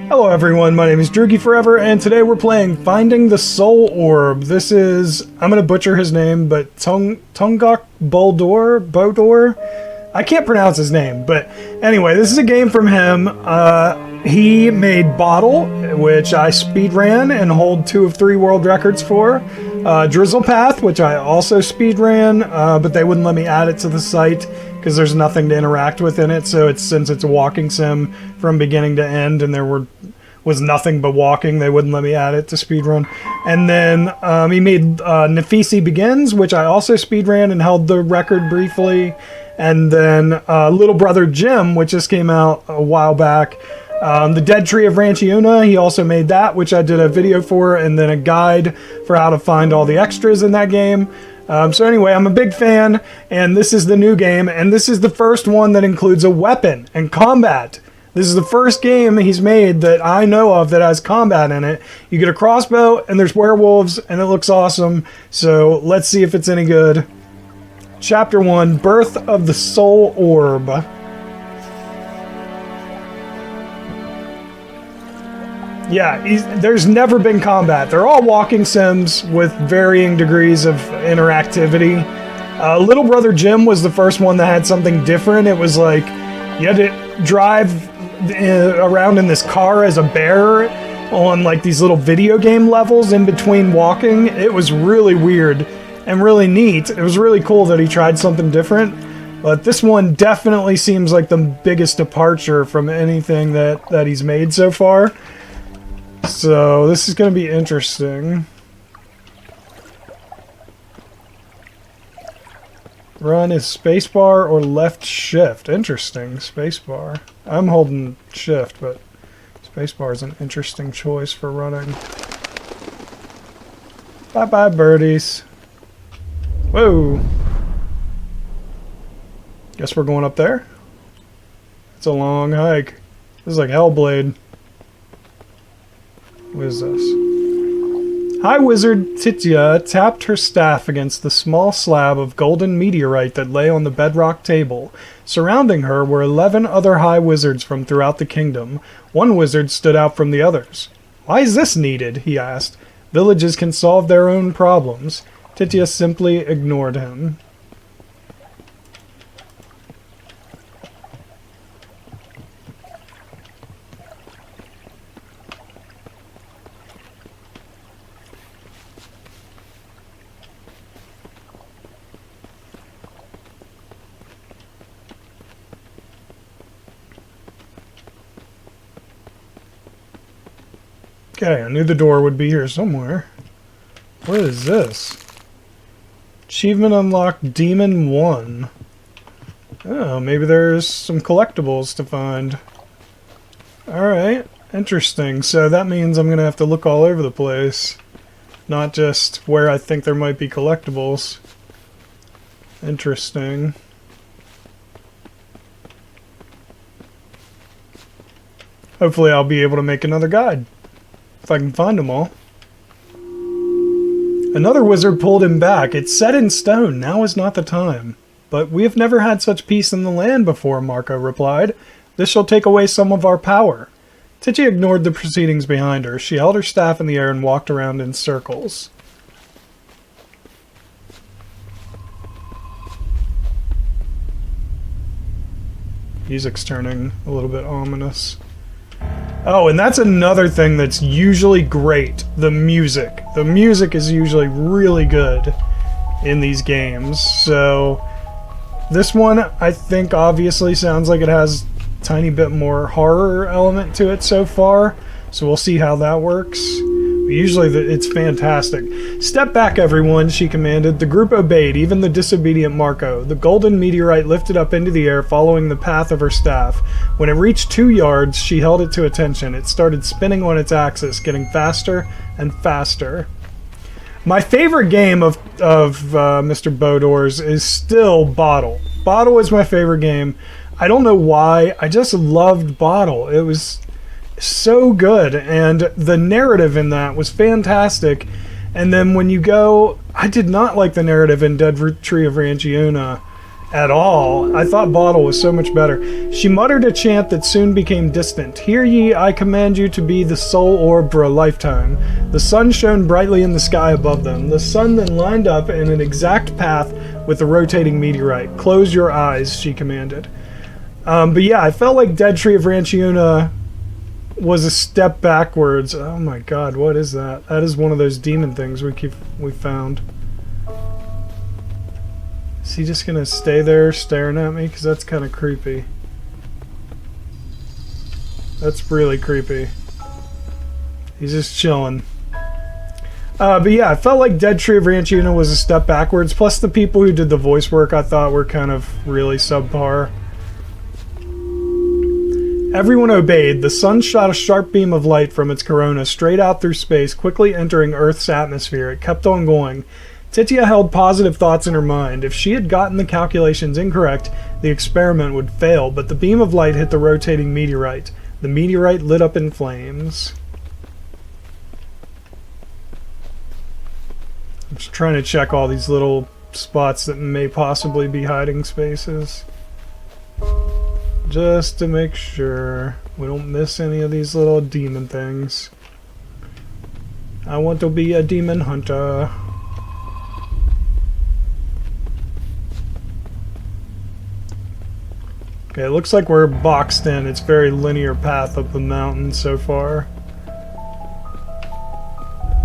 Hello everyone, my name is Droogie Forever, and today we're playing Finding the Soul Orb. This is, I'm gonna butcher his name, but Tongok Bodor? I can't pronounce his name, but anyway, this is a game from him. He made Bottle, which I speedran and hold 2 of 3 world records for. Drizzle Path, which I also speedran, but they wouldn't let me add it to the site because there's nothing to interact with in it. So since it's a walking sim from beginning to end, and there was nothing but walking, they wouldn't let me add it to speedrun. And then he made Nafisi Begins, which I also speedran and held the record briefly. And then Little Brother Jim, which just came out a while back. The Dead Tree of Ranchiuna, he also made that, which I did a video for, and then a guide for how to find all the extras in that game. So anyway, I'm a big fan, and this is the new game, and this is the first one that includes a weapon and combat. This is the first game he's made that I know of that has combat in it. You get a crossbow, and there's werewolves, and it looks awesome. So let's see if it's any good. Chapter 1, Birth of the Soul Orb. Yeah, there's never been combat. They're all walking sims with varying degrees of interactivity. Little Brother Jim was the first one that had something different. It was like you had to drive around in this car as a bear on like these little video game levels in between walking. It was really weird and really neat. It was really cool that he tried something different. But this one definitely seems like the biggest departure from anything that he's made so far. So this is going to be interesting. Run is spacebar or left shift. Interesting. Spacebar. I'm holding shift, but spacebar is an interesting choice for running. Bye-bye, birdies. Whoa. Guess we're going up there? It's a long hike. This is like Hellblade. What is this? High Wizard Titya tapped her staff against the small slab of golden meteorite that lay on the bedrock table. Surrounding her were 11 other High Wizards from throughout the kingdom. One wizard stood out from the others. "Why is this needed?" he asked. "Villages can solve their own problems." Titya simply ignored him. Okay, I knew the door would be here somewhere. What is this? Achievement unlocked Demon 1. Oh, maybe there's some collectibles to find. Alright, interesting. So that means I'm going to have to look all over the place. Not just where I think there might be collectibles. Interesting. Hopefully I'll be able to make another guide. If I can find them all. Another wizard pulled him back. "It's set in stone. Now is not the time." "But we have never had such peace in the land before," Marco replied. "This shall take away some of our power." Titya ignored the proceedings behind her. She held her staff in the air and walked around in circles. Music's turning a little bit ominous. Oh, and that's another thing that's usually great. The music. The music is usually really good in these games. So this one, I think, obviously sounds like it has a tiny bit more horror element to it so far. So we'll see how that works. But usually it's fantastic. "Step back, everyone," she commanded. The group obeyed, even the disobedient Marco. The golden meteorite lifted up into the air, following the path of her staff. When it reached 2 yards, she held it to attention. It started spinning on its axis, getting faster and faster. My favorite game of Mr. Bodor's is still Bottle. Bottle is my favorite game. I don't know why. I just loved Bottle. It was so good, and the narrative in that was fantastic. And then when you go, I did not like the narrative in Dead Tree of Ranchiuna. at all. I thought Bottle was so much better. She muttered a chant that soon became distant. Hear ye, I command you to be the soul orb for a lifetime. The sun shone brightly in the sky above them. The sun then lined up in an exact path with the rotating meteorite. Close your eyes, she commanded. But yeah, I felt like Dead Tree of Ranchiuna was a step backwards. Oh my god, what is that? That is one of those demon things we found. Is he just gonna stay there staring at me? Because that's kind of creepy. That's really creepy. He's just chilling. But yeah, I felt like Dead Tree of Ranchiuna was a step backwards. Plus the people who did the voice work I thought were kind of really subpar. Everyone obeyed. The sun shot a sharp beam of light from its corona straight out through space, quickly entering Earth's atmosphere. It kept on going. Titia held positive thoughts in her mind. If she had gotten the calculations incorrect, the experiment would fail, but the beam of light hit the rotating meteorite. The meteorite lit up in flames. I'm just trying to check all these little spots that may possibly be hiding spaces. Just to make sure we don't miss any of these little demon things. I want to be a demon hunter. Okay, it looks like we're boxed in. It's a very linear path up the mountain so far.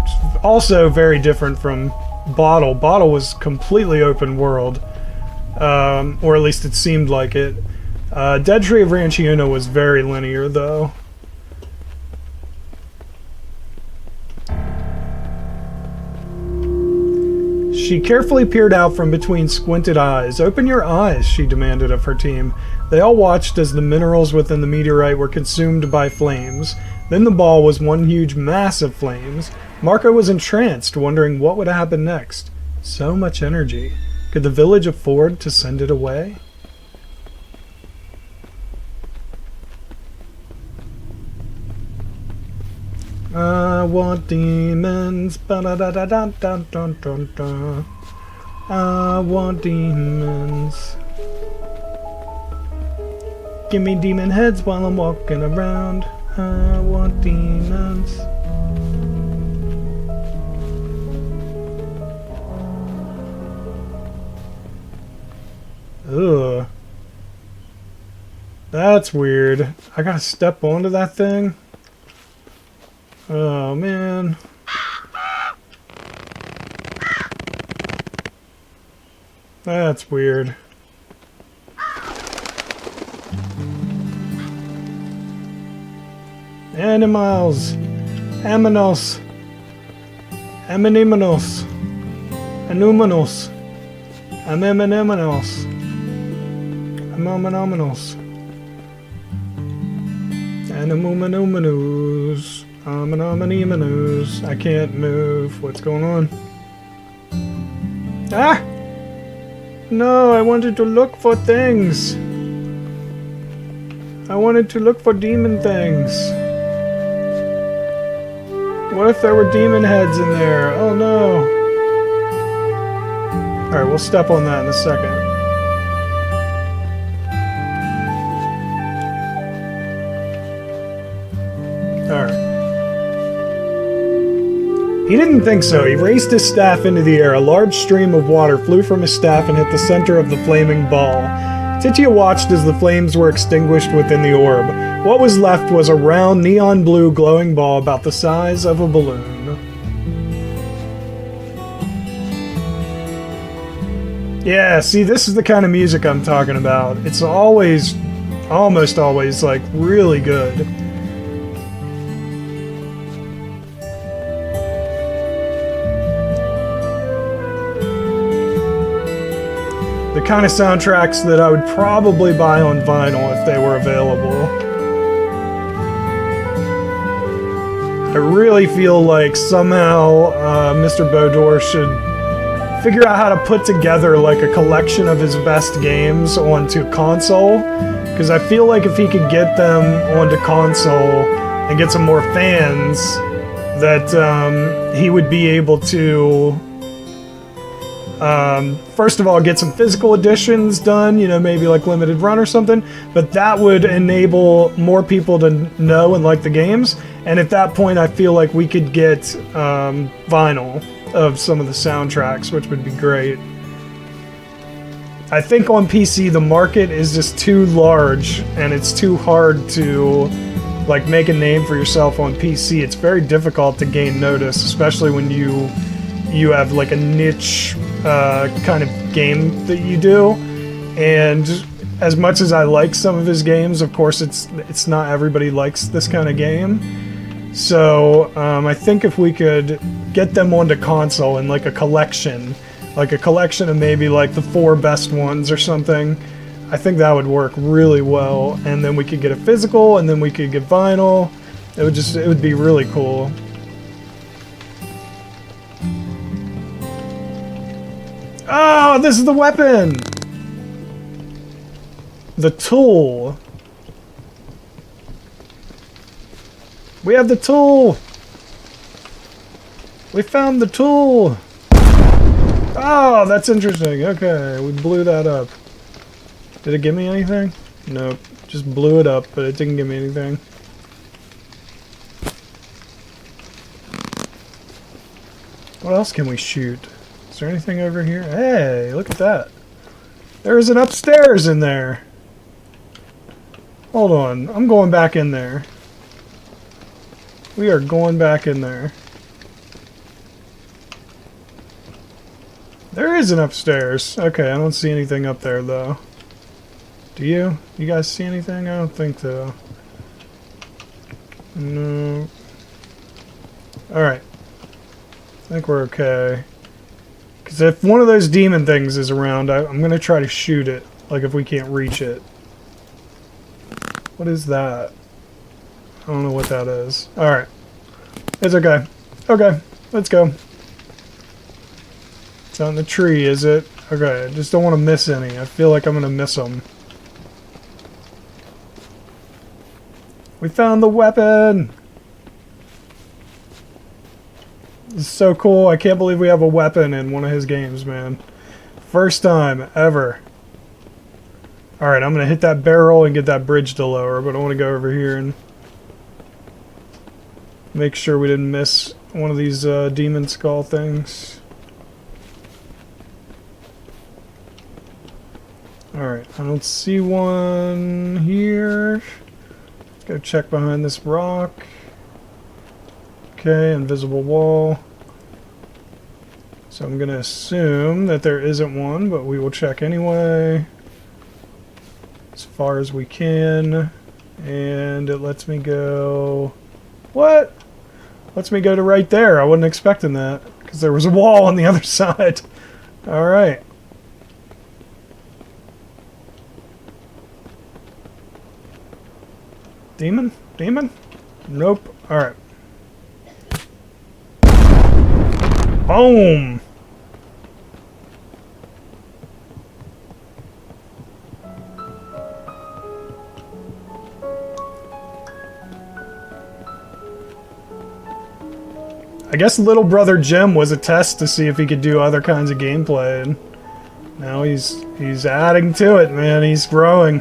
It's also very different from Bottle. Bottle was completely open world. Or at least it seemed like it. Dead Tree of Ranchiuna was very linear, though. She carefully peered out from between squinted eyes. Open your eyes, she demanded of her team. They all watched as the minerals within the meteorite were consumed by flames. Then the ball was one huge mass of flames. Marco was entranced, wondering what would happen next. So much energy. Could the village afford to send it away? I want demons. Ba-da-da-da-da-da-da-da. I want demons. Give me demon heads while I'm walking around. I want demons. Ugh. That's weird. I gotta step onto that thing? Oh, man. That's weird. Animals. Aminos. Aminimonos. Anumanos. Amamenamenos. Amamenamenos. Animumanumanus. Amanamanimanoos. I can't move. What's going on? Ah! No, I wanted to look for things. I wanted to look for demon things. What if there were demon heads in there? Oh no. Alright, we'll step on that in a second. Alright. He didn't think so. He raised his staff into the air. A large stream of water flew from his staff and hit the center of the flaming ball. Titia watched as the flames were extinguished within the orb. What was left was a round, neon blue glowing ball about the size of a balloon. Yeah, see, this is the kind of music I'm talking about. It's always, almost always, like, really good. The kind of soundtracks that I would probably buy on vinyl if they were available. I really feel like somehow Mr. Bodor should figure out how to put together like a collection of his best games onto console, because I feel like if he could get them onto console and get some more fans, that he would be able to First of all, get some physical editions done, you know, maybe like limited run or something, but that would enable more people to know and like the games, and at that point I feel like we could get vinyl of some of the soundtracks, which would be great. I think on PC the market is just too large, and it's too hard to like make a name for yourself on PC. It's very difficult to gain notice, especially when you have like a niche kind of game that you do. And as much as I like some of his games, of course it's not everybody likes this kind of game. So I think if we could get them onto console in like a collection of maybe like the 4 best ones or something, I think that would work really well. And then we could get a physical, and then we could get vinyl. It would be really cool. Oh, this is the weapon! The tool. We have the tool! We found the tool! Oh, that's interesting. Okay, we blew that up. Did it give me anything? Nope. Just blew it up, but it didn't give me anything. What else can we shoot? Is there anything over here? Hey, look at that. There's an upstairs in there. Hold on. I'm going back in there. We are going back in there. There is an upstairs. Okay, I don't see anything up there, though. Do you? You guys see anything? I don't think so. No. Alright. I think we're okay. Because if one of those demon things is around, I'm going to try to shoot it. Like if we can't reach it. What is that? I don't know what that is. Alright. It's okay. Okay, let's go. It's not in the tree, is it? Okay, I just don't want to miss any. I feel like I'm going to miss them. We found the weapon! This is so cool. I can't believe we have a weapon in one of his games, man. First time ever. Alright, I'm going to hit that barrel and get that bridge to lower, but I want to go over here and make sure we didn't miss one of these demon skull things. Alright, I don't see one here. Let's go check behind this rock. Okay, invisible wall. So I'm going to assume that there isn't one, but we will check anyway. As far as we can. And it lets me go... What? Lets me go to right there. I wasn't expecting that, because there was a wall on the other side. Alright. Demon? Demon? Nope. Alright. Boom! I guess little brother Jim was a test to see if he could do other kinds of gameplay, and now he's adding to it, man. He's growing.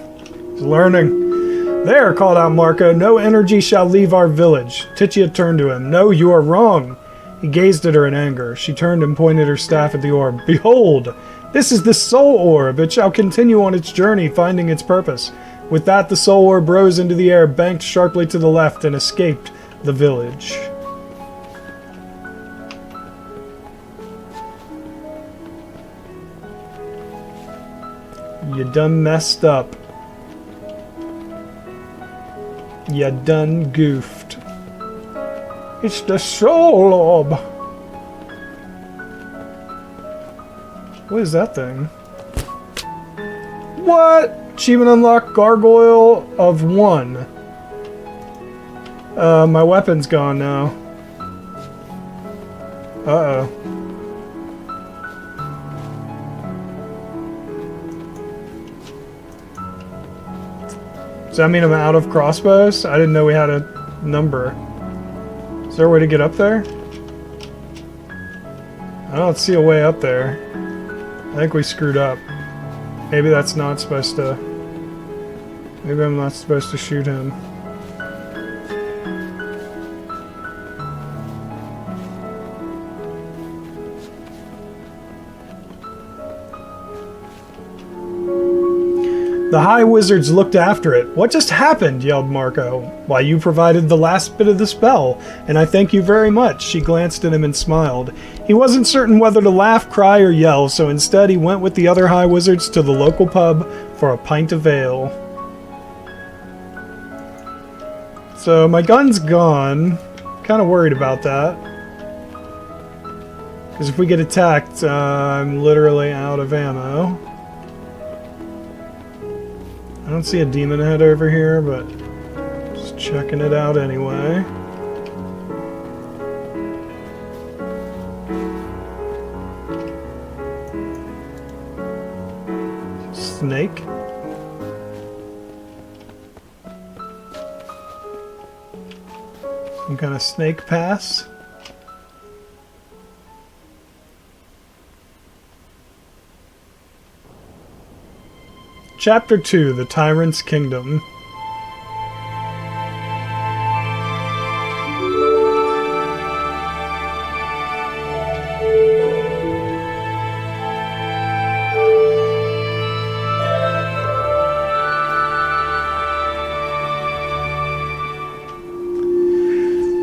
He's learning. There, called out Marco. No energy shall leave our village. Titia turned to him. No, you are wrong. He gazed at her in anger. She turned and pointed her staff at the orb. Behold, this is the soul orb. It shall continue on its journey, finding its purpose. With that, the soul orb rose into the air, banked sharply to the left, and escaped the village. You done messed up. You done goofed. It's the soul orb. What is that thing? What? Achievement unlocked, gargoyle of 1. My weapon's gone now. Uh-oh. Does that mean I'm out of crossbows? I didn't know we had a number. Is there a way to get up there? I don't see a way up there. I think we screwed up. Maybe that's not supposed to... Maybe I'm not supposed to shoot him. The High Wizards looked after it. What just happened? Yelled Marco. Why, you provided the last bit of the spell, and I thank you very much. She glanced at him and smiled. He wasn't certain whether to laugh, cry, or yell, so instead he went with the other High Wizards to the local pub for a pint of ale. So my gun's gone. Kind of worried about that. Because if we get attacked, I'm literally out of ammo. I don't see a demon head over here, but just checking it out anyway. Snake. Some kind of snake pass. Chapter 2, The Tyrant's Kingdom.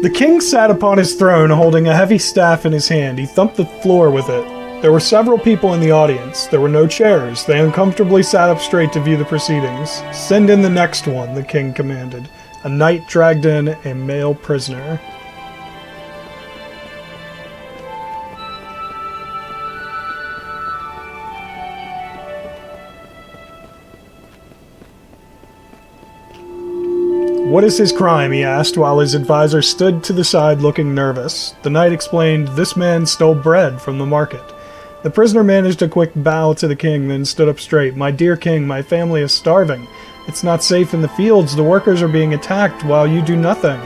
The king sat upon his throne holding a heavy staff in his hand. He thumped the floor with it. There were several people in the audience. There were no chairs. They uncomfortably sat up straight to view the proceedings. Send in the next one, the king commanded. A knight dragged in a male prisoner. What is his crime? He asked, while his advisor stood to the side looking nervous. The knight explained, this man stole bread from the market. The prisoner managed a quick bow to the king, then stood up straight. My dear king, my family is starving. It's not safe in the fields. The workers are being attacked while you do nothing.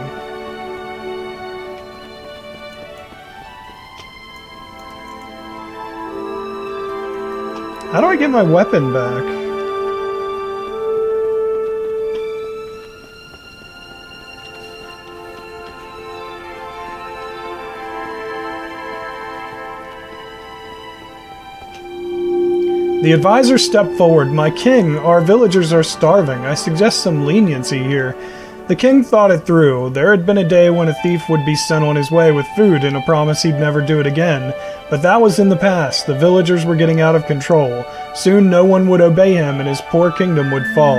How do I get my weapon back? The advisor stepped forward. My king, our villagers are starving. I suggest some leniency here. The king thought it through. There had been a day when a thief would be sent on his way with food and a promise he'd never do it again. But that was in the past. The villagers were getting out of control. Soon no one would obey him and his poor kingdom would fall.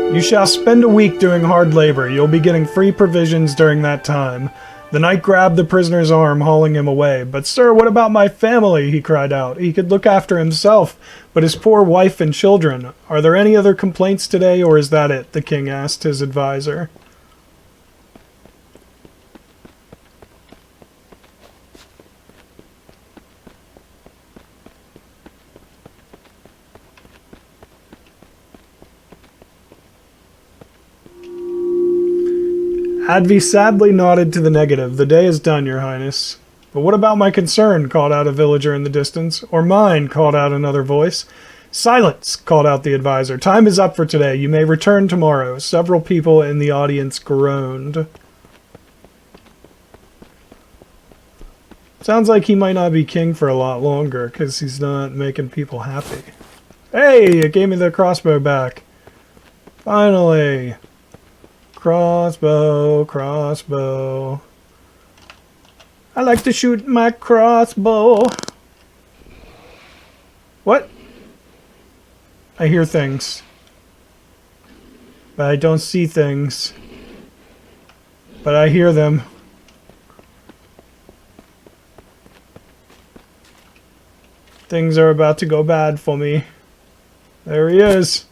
You shall spend a week doing hard labor. You'll be getting free provisions during that time. The knight grabbed the prisoner's arm, hauling him away. But sir, what about my family? He cried out. He could look after himself, but his poor wife and children. Are there any other complaints today, or is that it? The king asked his advisor. Advi sadly nodded to the negative. The day is done, your highness. But what about my concern? Called out a villager in the distance. Or mine, called out another voice. Silence, called out the advisor. Time is up for today. You may return tomorrow. Several people in the audience groaned. Sounds like he might not be king for a lot longer, because he's not making people happy. Hey, it gave me the crossbow back. Finally. Crossbow, crossbow. I like to shoot my crossbow. What? I hear things. But I don't see things. But I hear them. Things are about to go bad for me. There he is.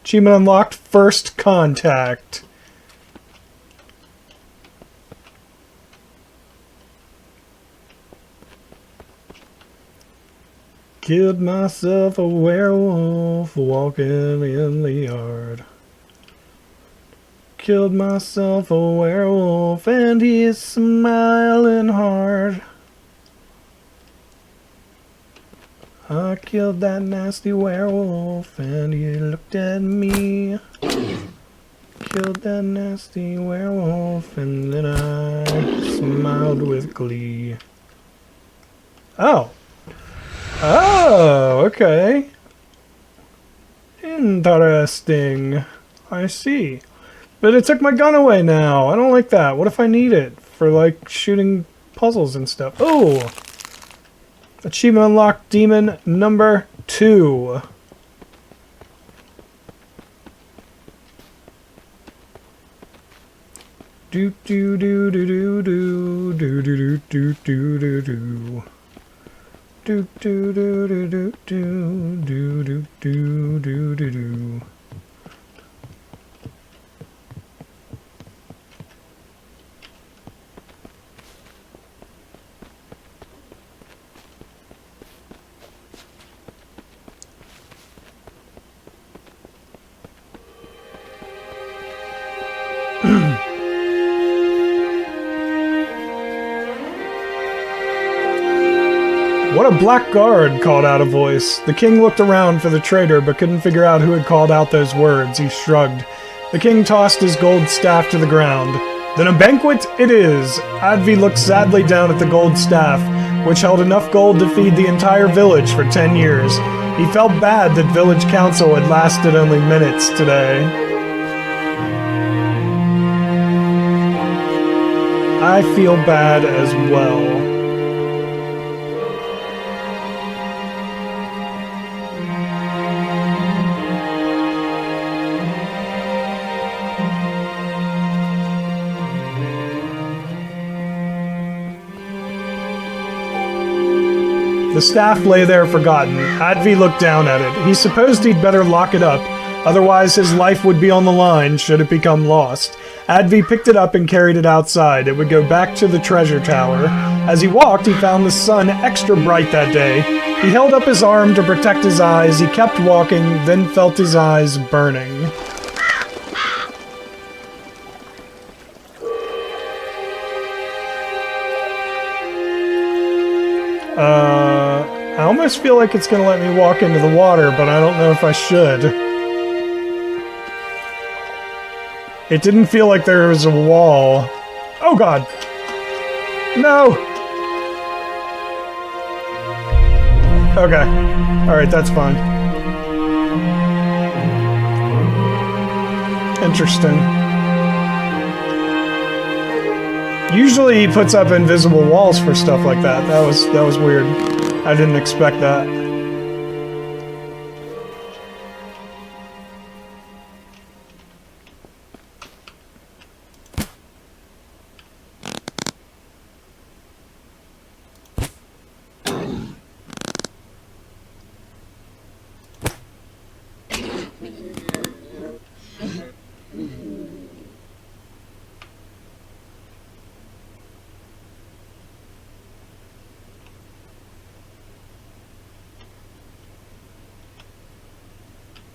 Achievement unlocked, first contact. Killed myself a werewolf walking in the yard. Killed myself a werewolf and he's smiling hard. I killed that nasty werewolf and he looked at me. Killed that nasty werewolf and then I smiled with glee. Oh. Oh, okay. Interesting. I see. But it took my gun away now. I don't like that. What if I need it for, like, shooting puzzles and stuff? Oh! Achievement unlocked, demon number 2. Do do do do do do do do do do do do. Do do do do do do do do do do do. What a blackguard, called out a voice. The king looked around for the traitor, but couldn't figure out who had called out those words. He shrugged. The king tossed his gold staff to the ground. Then a banquet it is! Advi looked sadly down at the gold staff, which held enough gold to feed the entire village for 10 years. He felt bad that village council had lasted only minutes today. I feel bad as well. The staff lay there forgotten. Advi looked down at it. He supposed he'd better lock it up, otherwise his life would be on the line should it become lost. Advi picked it up and carried it outside. It would go back to the treasure tower. As he walked, he found the sun extra bright that day. He held up his arm to protect his eyes. He kept walking, then felt his eyes burning. I almost feel like it's going to let me walk into the water, but I don't know if I should. It didn't feel like there was a wall. Oh god! No! Okay. Alright, that's fine. Interesting. Usually he puts up invisible walls for stuff like that. That was weird. I didn't expect that.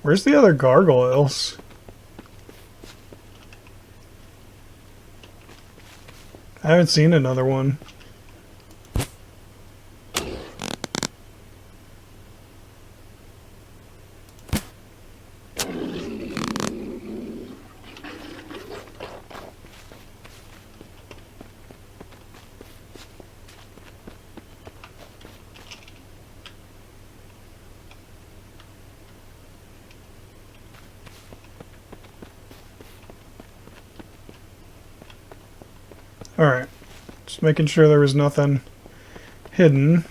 Where's the other gargoyles? I haven't seen another one. Alright, just making sure there was nothing hidden.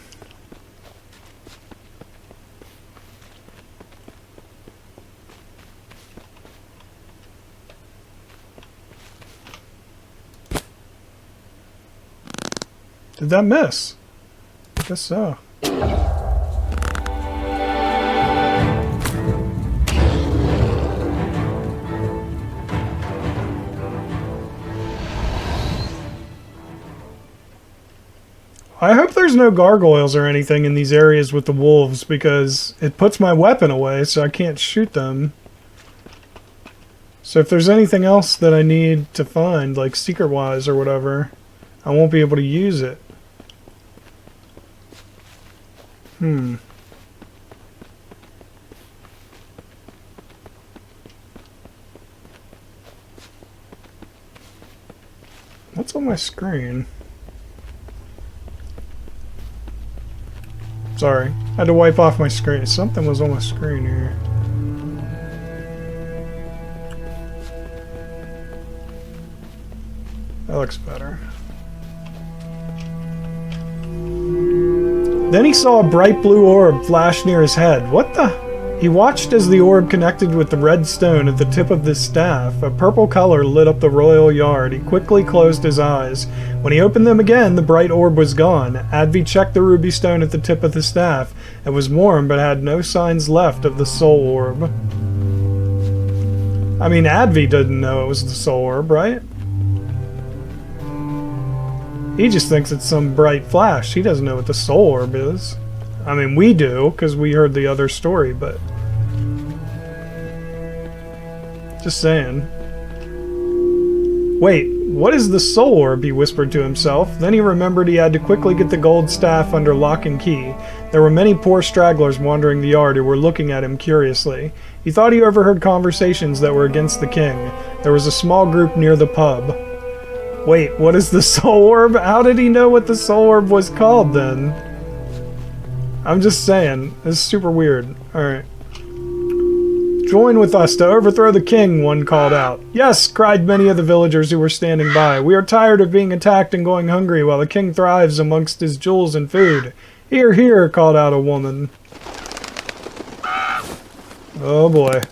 Did that miss? I guess so. I hope there's no gargoyles or anything in these areas with the wolves, because it puts my weapon away so I can't shoot them. So if there's anything else that I need to find, like secret-wise or whatever, I won't be able to use it. What's on my screen? Sorry, I had to wipe off my screen. Something was on my screen here. That looks better. Then he saw a bright blue orb flash near his head. What the? He watched as the orb connected with the red stone at the tip of the staff. A purple color lit up the royal yard. He quickly closed his eyes. When he opened them again, the bright orb was gone. Advi checked the ruby stone at the tip of the staff. It was warm, but had no signs left of the soul orb. I mean, Advi didn't know it was the soul orb, right? He just thinks it's some bright flash. He doesn't know what the soul orb is. I mean, we do, because we heard the other story, but... just saying. Wait, what is the soul orb? He whispered to himself. Then he remembered he had to quickly get the gold staff under lock and key. There were many poor stragglers wandering the yard who were looking at him curiously. He thought he overheard conversations that were against the king. There was a small group near the pub. Wait, what is the soul orb? How did he know what the soul orb was called, then? I'm just saying. This is super weird. Alright. Join with us to overthrow the king, one called out. Yes, cried many of the villagers who were standing by. We are tired of being attacked and going hungry while the king thrives amongst his jewels and food. Hear, hear, called out a woman. Oh boy.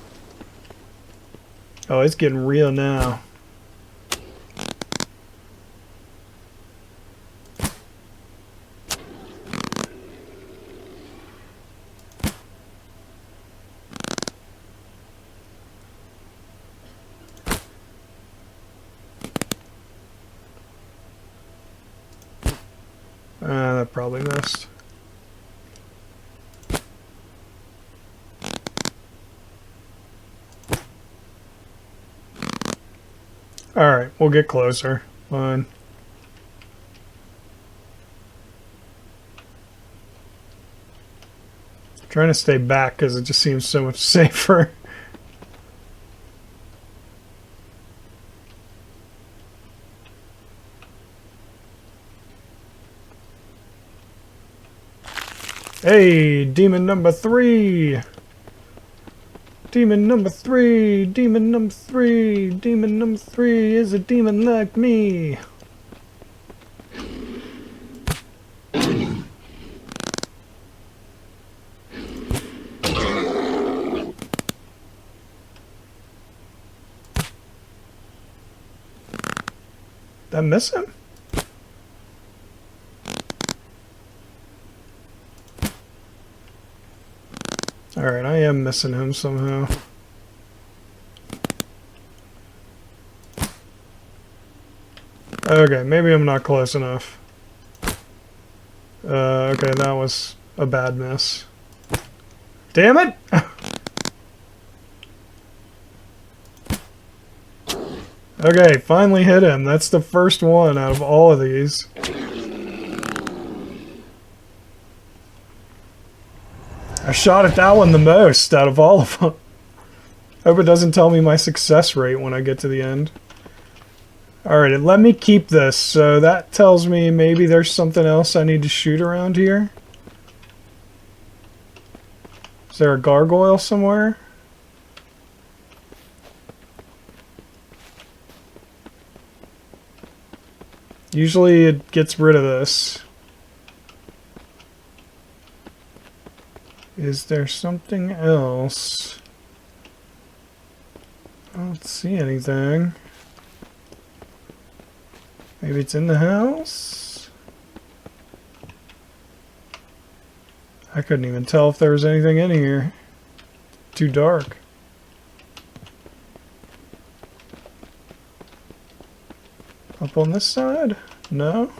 Oh, it's getting real now. That probably missed. Alright, we'll get closer. Fine. Trying to stay back because it just seems so much safer. Hey, demon number 3! Demon number 3! Demon number 3! Demon number 3 is a demon like me! Did I miss him? Alright, I am missing him somehow. Okay, maybe I'm not close enough. Okay, that was a bad miss. Damn it! Okay, finally hit him. That's the first one out of all of these. I shot at that one the most out of all of them. Hope it doesn't tell me my success rate when I get to the end. Alright, let me keep this, so that tells me maybe there's something else I need to shoot around here. Is there a gargoyle somewhere? Usually it gets rid of this. Is there something else? I don't see anything. Maybe it's in the house? I couldn't even tell if there was anything in here. Too dark. Up on this side? No?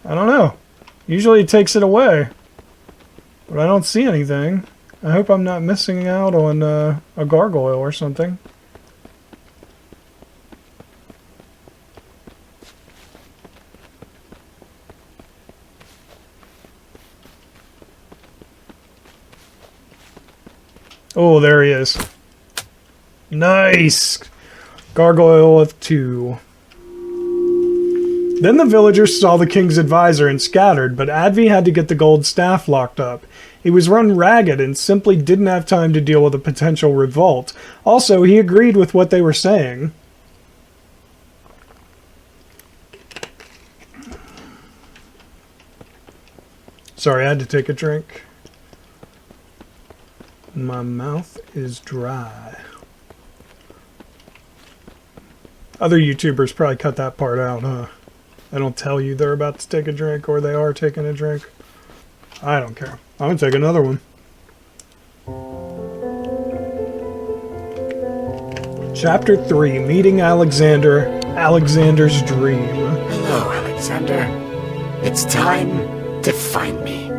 I don't know. Usually it takes it away. But I don't see anything. I hope I'm not missing out on a gargoyle or something. Oh, there he is. Nice! Gargoyle of 2. Then the villagers saw the king's advisor and scattered, but Advi had to get the gold staff locked up. He was run ragged and simply didn't have time to deal with a potential revolt. Also, he agreed with what they were saying. Sorry, I had to take a drink. My mouth is dry. Other YouTubers probably cut that part out, huh? They don't tell you they're about to take a drink or they are taking a drink. I don't care. I'm gonna take another one. Chapter 3, Meeting Alexander, Alexander's Dream. Hello, Alexander. It's time to find me.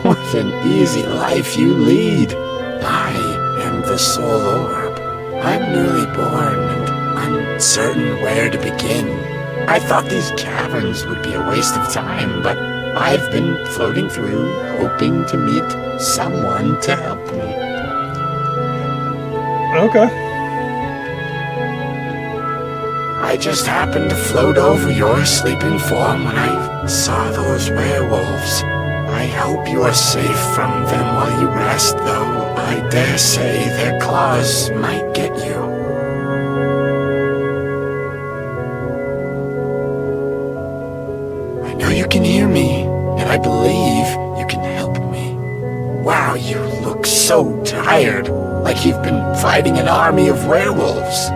What an easy life you lead. I am the Soul Orb. I'm newly born and uncertain where to begin. I thought these caverns would be a waste of time, but I've been floating through, hoping to meet someone to help me. Okay. I just happened to float over your sleeping form when I saw those werewolves. I hope you are safe from them while you rest, though I dare say their claws might get you. I know you can hear me, and I believe you can help me. Wow, you look so tired, like you've been fighting an army of werewolves.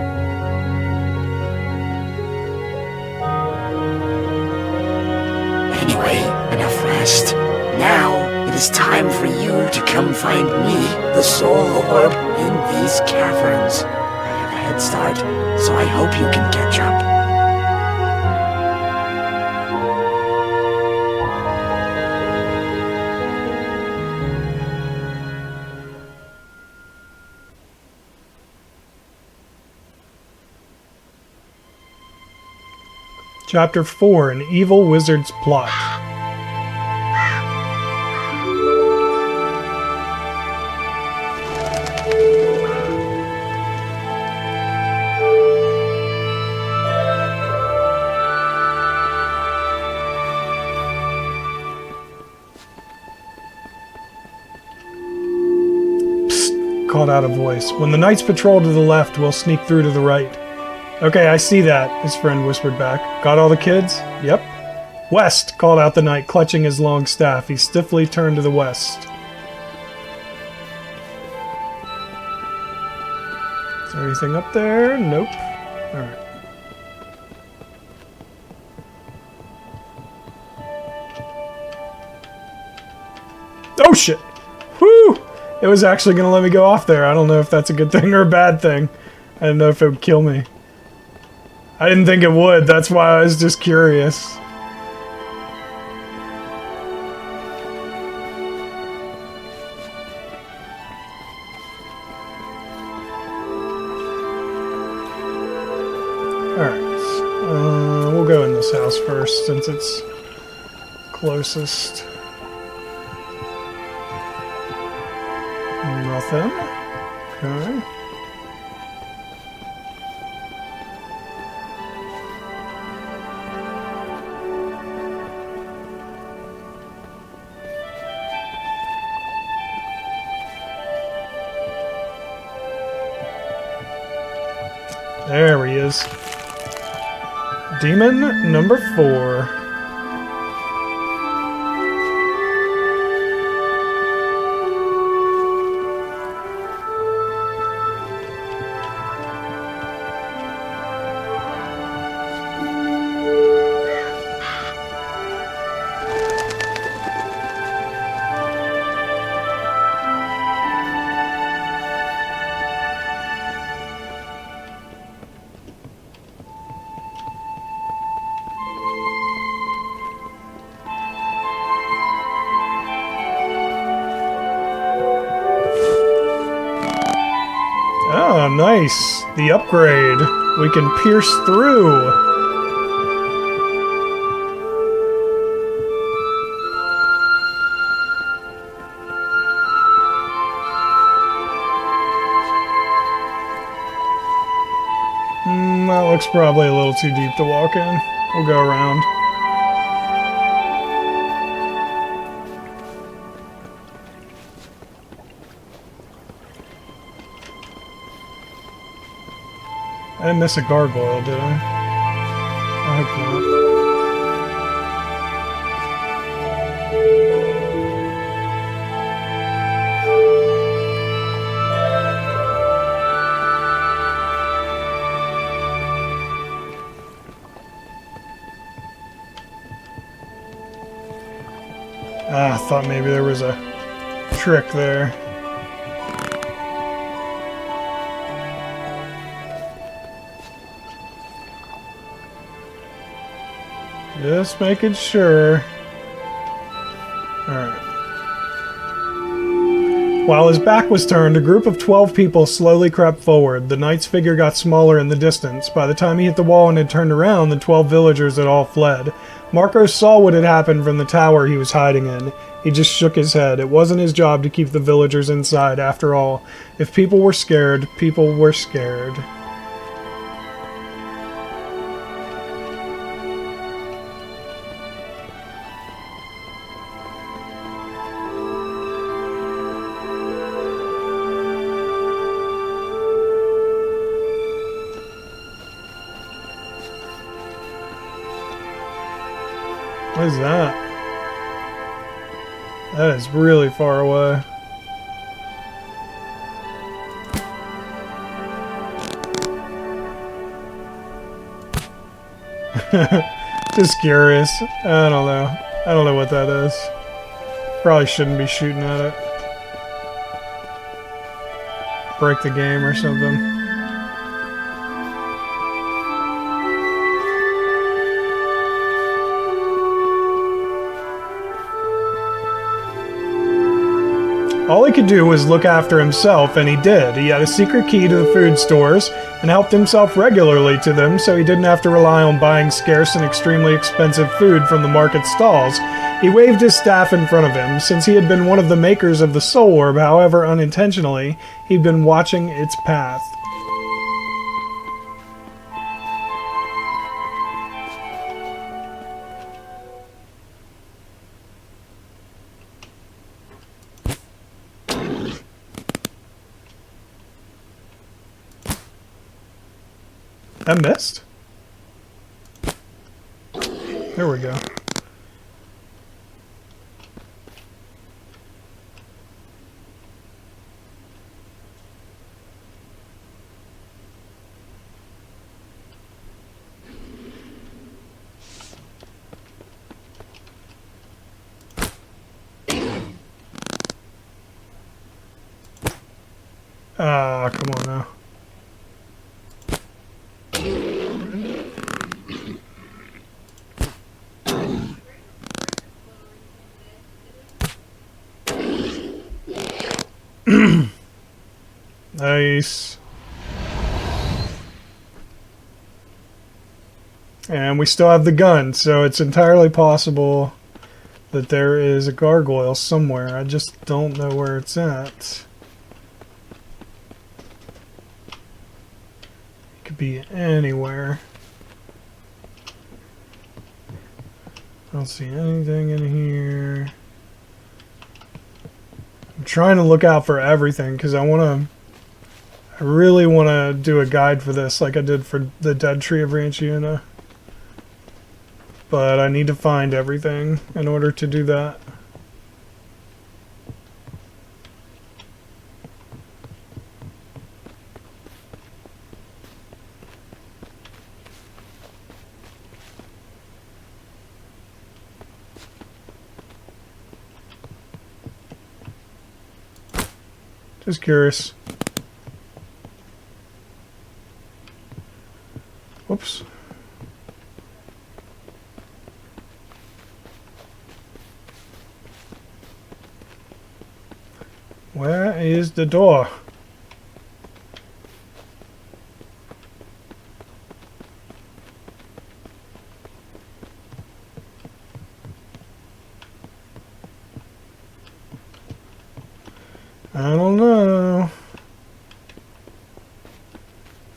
Anyway, enough rest. Now, it is time for you to come find me, the Soul Orb, in these caverns. I have a head start, so I hope you can catch up. Chapter 4, An Evil Wizard's Plot. Psst, called out a voice. When the knights patrol to the left, we'll sneak through to the right. Okay, I see that, his friend whispered back. Got all the kids? Yep. West, called out the knight, clutching his long staff. He stiffly turned to the west. Is there anything up there? Nope. Alright. Oh shit! Whew! It was actually gonna let me go off there. I don't know if that's a good thing or a bad thing. I didn't know if it would kill me. I didn't think it would, that's why I was just curious. Alright, we'll go in this house first since it's closest. Nothing. Okay. There he is. Demon number 4. Oh, nice. The upgrade. We can pierce through. That looks probably a little too deep to walk in. We'll go around. I didn't miss a gargoyle, did I? I hope not. Ah, I thought maybe there was a trick there. Just making sure. Alright. While his back was turned, a group of 12 people slowly crept forward. The knight's figure got smaller in the distance. By the time he hit the wall and had turned around, the 12 villagers had all fled. Marco saw what had happened from the tower he was hiding in. He just shook his head. It wasn't his job to keep the villagers inside, after all. If people were scared, people were scared. What is that? That is really far away. Just curious. I don't know. I don't know what that is. Probably shouldn't be shooting at it. Break the game or something. All he could do was look after himself, and he did. He had a secret key to the food stores and helped himself regularly to them, so he didn't have to rely on buying scarce and extremely expensive food from the market stalls. He waved his staff in front of him. Since he had been one of the makers of the soul orb, however unintentionally, he'd been watching its path. I missed? There we go. Ah, come on now. Nice. And we still have the gun, so it's entirely possible that there is a gargoyle somewhere. I just don't know where it's at. It could be anywhere. I don't see anything in here. I'm trying to look out for everything because I really want to do a guide for this like I did for the Dead Tree of Ranchiuna. But I need to find everything in order to do that. Just curious. Whoops. Where is the door?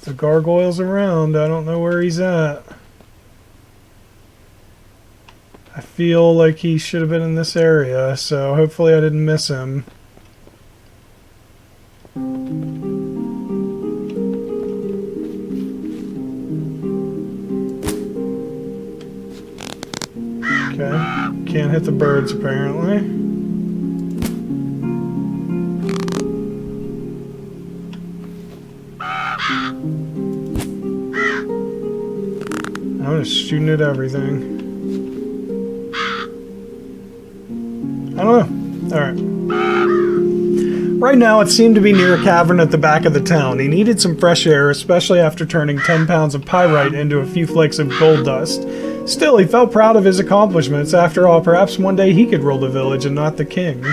The gargoyle's around. I don't know where he's at. I feel like he should have been in this area, so hopefully I didn't miss him. Okay, can't hit the birds apparently. I'm just shooting at everything. I don't know. Alright. Right now, it seemed to be near a cavern at the back of the town. He needed some fresh air, especially after turning 10 pounds of pyrite into a few flakes of gold dust. Still, he felt proud of his accomplishments. After all, perhaps one day he could rule the village and not the king.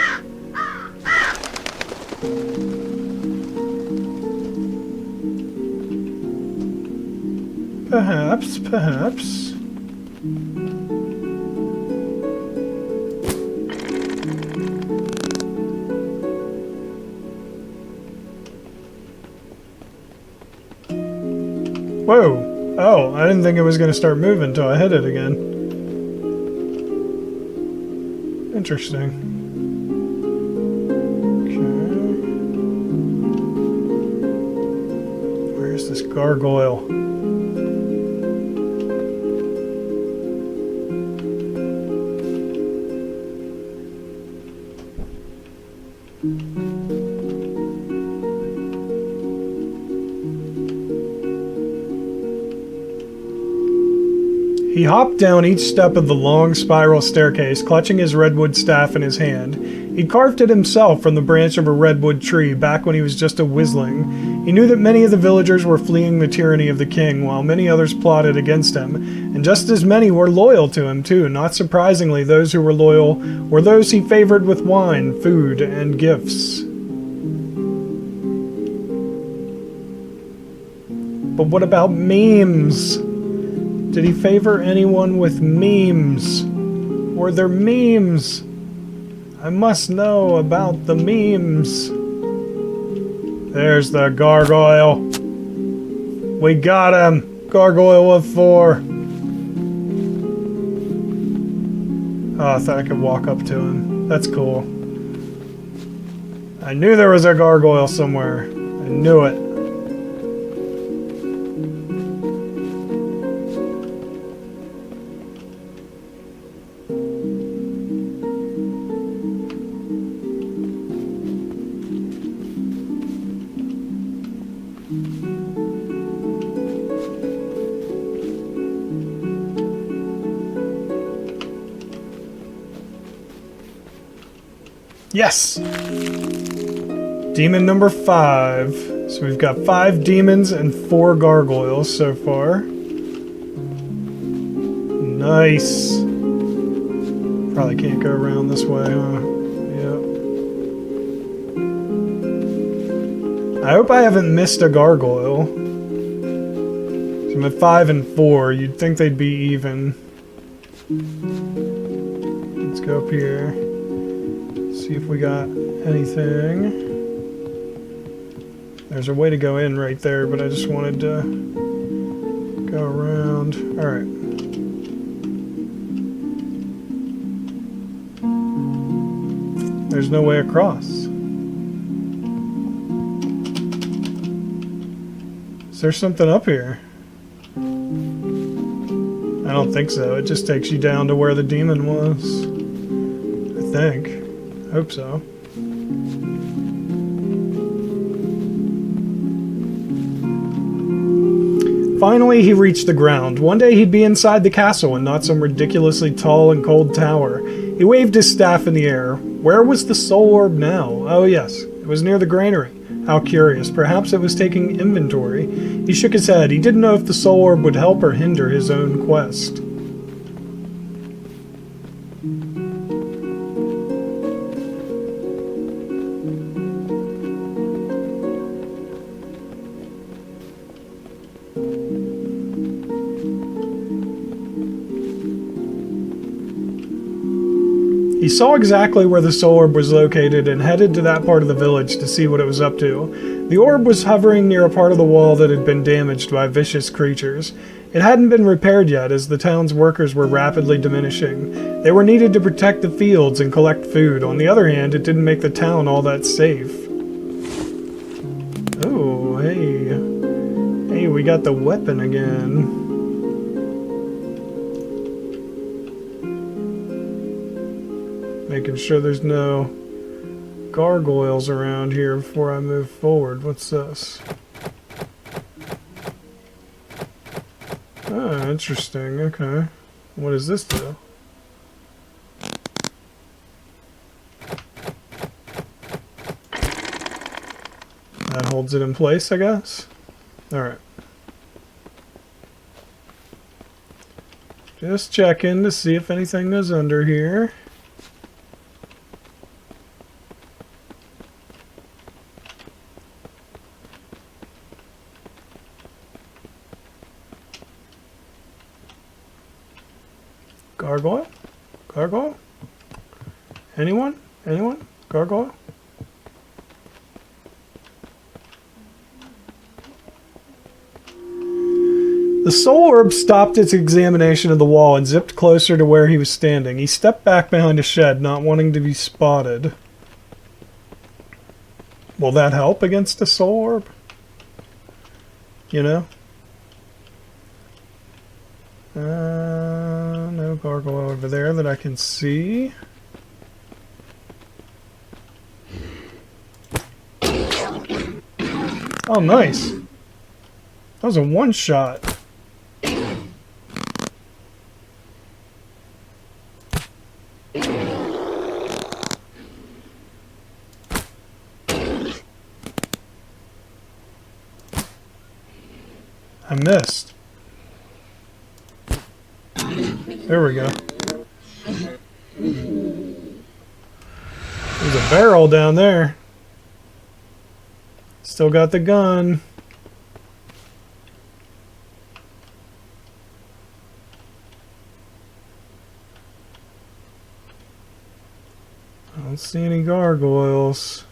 Perhaps, perhaps. Whoa! Oh, I didn't think it was going to start moving until I hit it again. Interesting. Okay. Where's this gargoyle? He hopped down each step of the long spiral staircase, clutching his redwood staff in his hand. He'd carved it himself from the branch of a redwood tree back when he was just a wisling. He knew that many of the villagers were fleeing the tyranny of the king, while many others plotted against him, and just as many were loyal to him too. Not surprisingly, those who were loyal were those he favored with wine, food, and gifts. But what about memes? Did he favor anyone with memes? Were there memes? I must know about the memes. There's the gargoyle. We got him. Gargoyle of 4. Oh, I thought I could walk up to him. That's cool. I knew there was a gargoyle somewhere. I knew it. Yes! Demon number 5. So we've got 5 demons and 4 gargoyles so far. Nice! Probably can't go around this way, huh? Yep. I hope I haven't missed a gargoyle. So I'm at 5 and 4. You'd think they'd be even. Let's go up here. See if we got anything. There's a way to go in right there, but I just wanted to go around. Alright. There's no way across. Is there something up here? I don't think so. It just takes you down to where the demon was. I think. Hope so. Finally, he reached the ground. One day he'd be inside the castle and not some ridiculously tall and cold tower. He waved his staff in the air. Where was the soul orb now? Oh yes, it was near the granary. How curious. Perhaps it was taking inventory. He shook his head. He didn't know if the soul orb would help or hinder his own quest. He saw exactly where the soul orb was located and headed to that part of the village to see what it was up to. The orb was hovering near a part of the wall that had been damaged by vicious creatures. It hadn't been repaired yet, as the town's workers were rapidly diminishing. They were needed to protect the fields and collect food. On the other hand, it didn't make the town all that safe. Oh, hey. Hey, we got the weapon again. Making sure there's no gargoyles around here before I move forward. What's this? Ah, interesting. Okay. What does this do? That holds it in place, I guess? Alright. Just checking to see if anything goes under here. Gargoyle? Gargoyle? Anyone? Anyone? Gargoyle? The soul orb stopped its examination of the wall and zipped closer to where he was standing. He stepped back behind a shed, not wanting to be spotted. Will that help against a soul orb? You know? No gargoyle over there that I can see. Oh, nice. That was a one-shot. I missed. There we go. There's a barrel down there. Still got the gun. I don't see any gargoyles.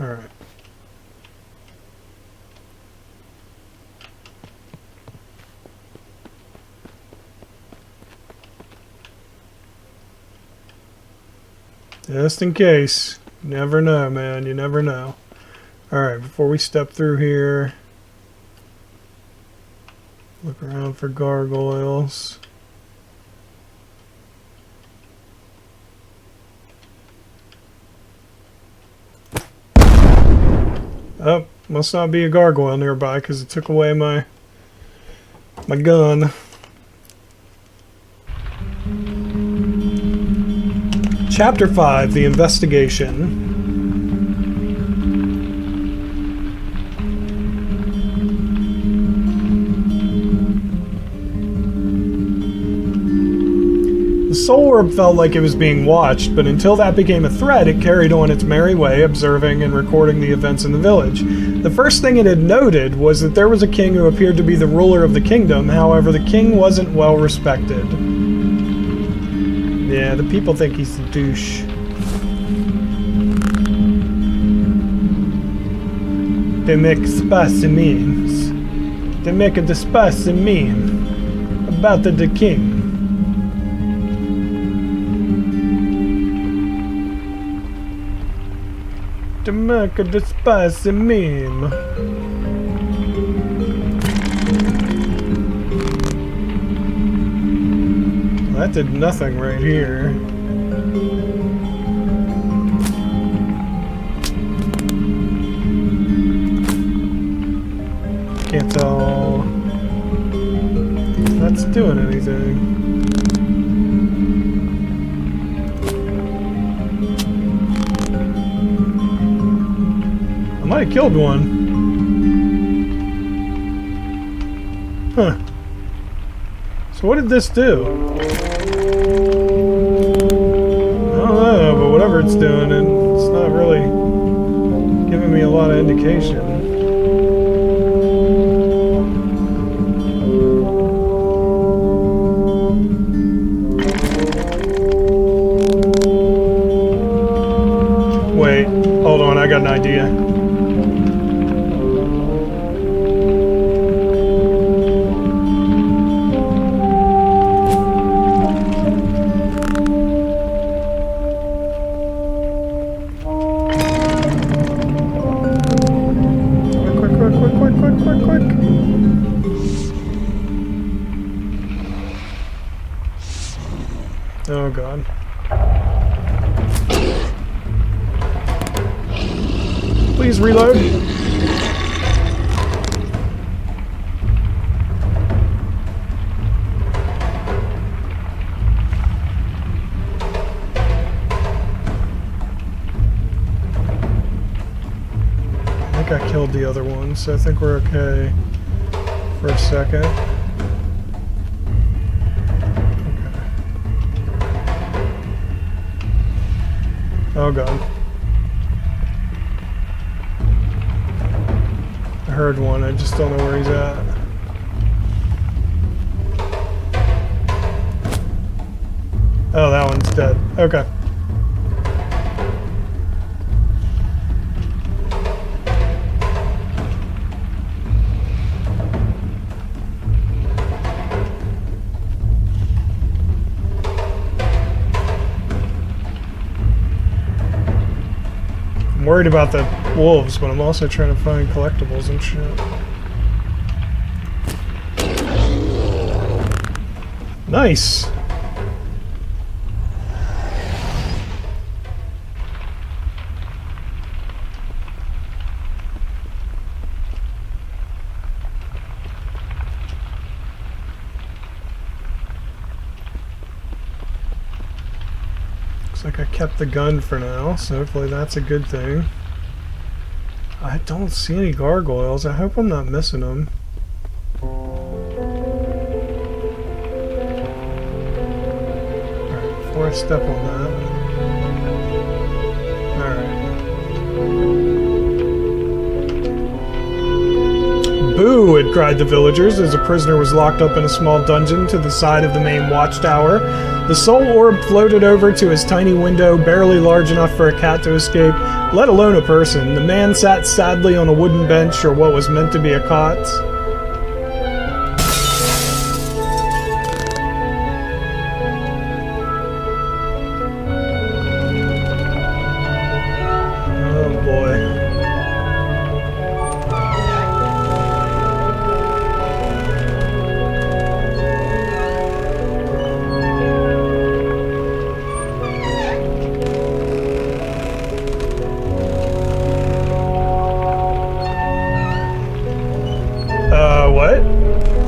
Alright. Just in case. You never know, man. You never know. Alright, before we step through here, look around for gargoyles. Oh, must not be a gargoyle nearby because it took away my gun. Chapter 5, The Investigation. The soul orb felt like it was being watched, but until that became a threat, it carried on its merry way, observing and recording the events in the village. The first thing it had noted was that there was a king who appeared to be the ruler of the kingdom. However, the king wasn't well respected. Yeah, the people think he's a douche. They make spicy memes. They make a spicy meme about the king. To make a spicy meme. That did nothing right here. Can't tell if that's doing anything. I might have killed one. Huh. So what did this do? I don't know, but whatever it's doing, and it's not really giving me a lot of indication. Wait, hold on, I got an idea. quick, quick, quick, quick. Oh god. Please reload. I think I killed the other one, so I think we're okay for a second. Okay. Oh god. I heard one, I just don't know where he's at. Oh, that one's dead. Okay. I'm worried about the wolves, but I'm also trying to find collectibles and shit. Nice! Looks like I kept the gun for now, so hopefully that's a good thing. I don't see any gargoyles. I hope I'm not missing them. Alright, before I step on that. Alright. Boo! Had cried the villagers as a prisoner was locked up in a small dungeon to the side of the main watchtower. The soul orb floated over to his tiny window, barely large enough for a cat to escape, let alone a person. The man sat sadly on a wooden bench, or what was meant to be a cot. Oh boy. What?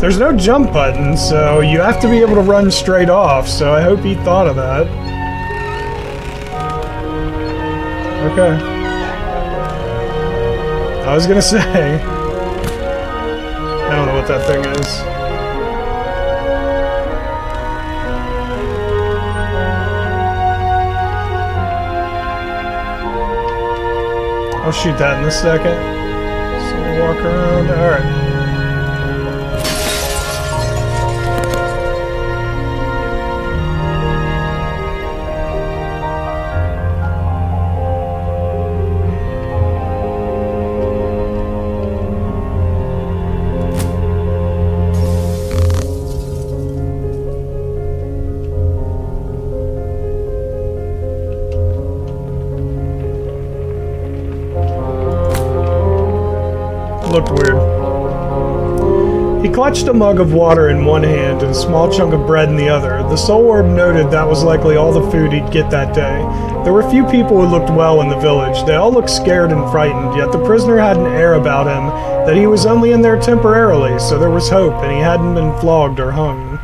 There's no jump button, so you have to be able to run straight off, so I hope he thought of that. Okay. I was gonna say. I don't know what that thing is. I'll shoot that in a second. So we'll walk around. Alright. Looked weird. He clutched a mug of water in one hand and a small chunk of bread in the other. The soul orb noted that was likely all the food he'd get that day. There were few people who looked well in the village. They all looked scared and frightened, yet the prisoner had an air about him that he was only in there temporarily, so there was hope, and he hadn't been flogged or hung.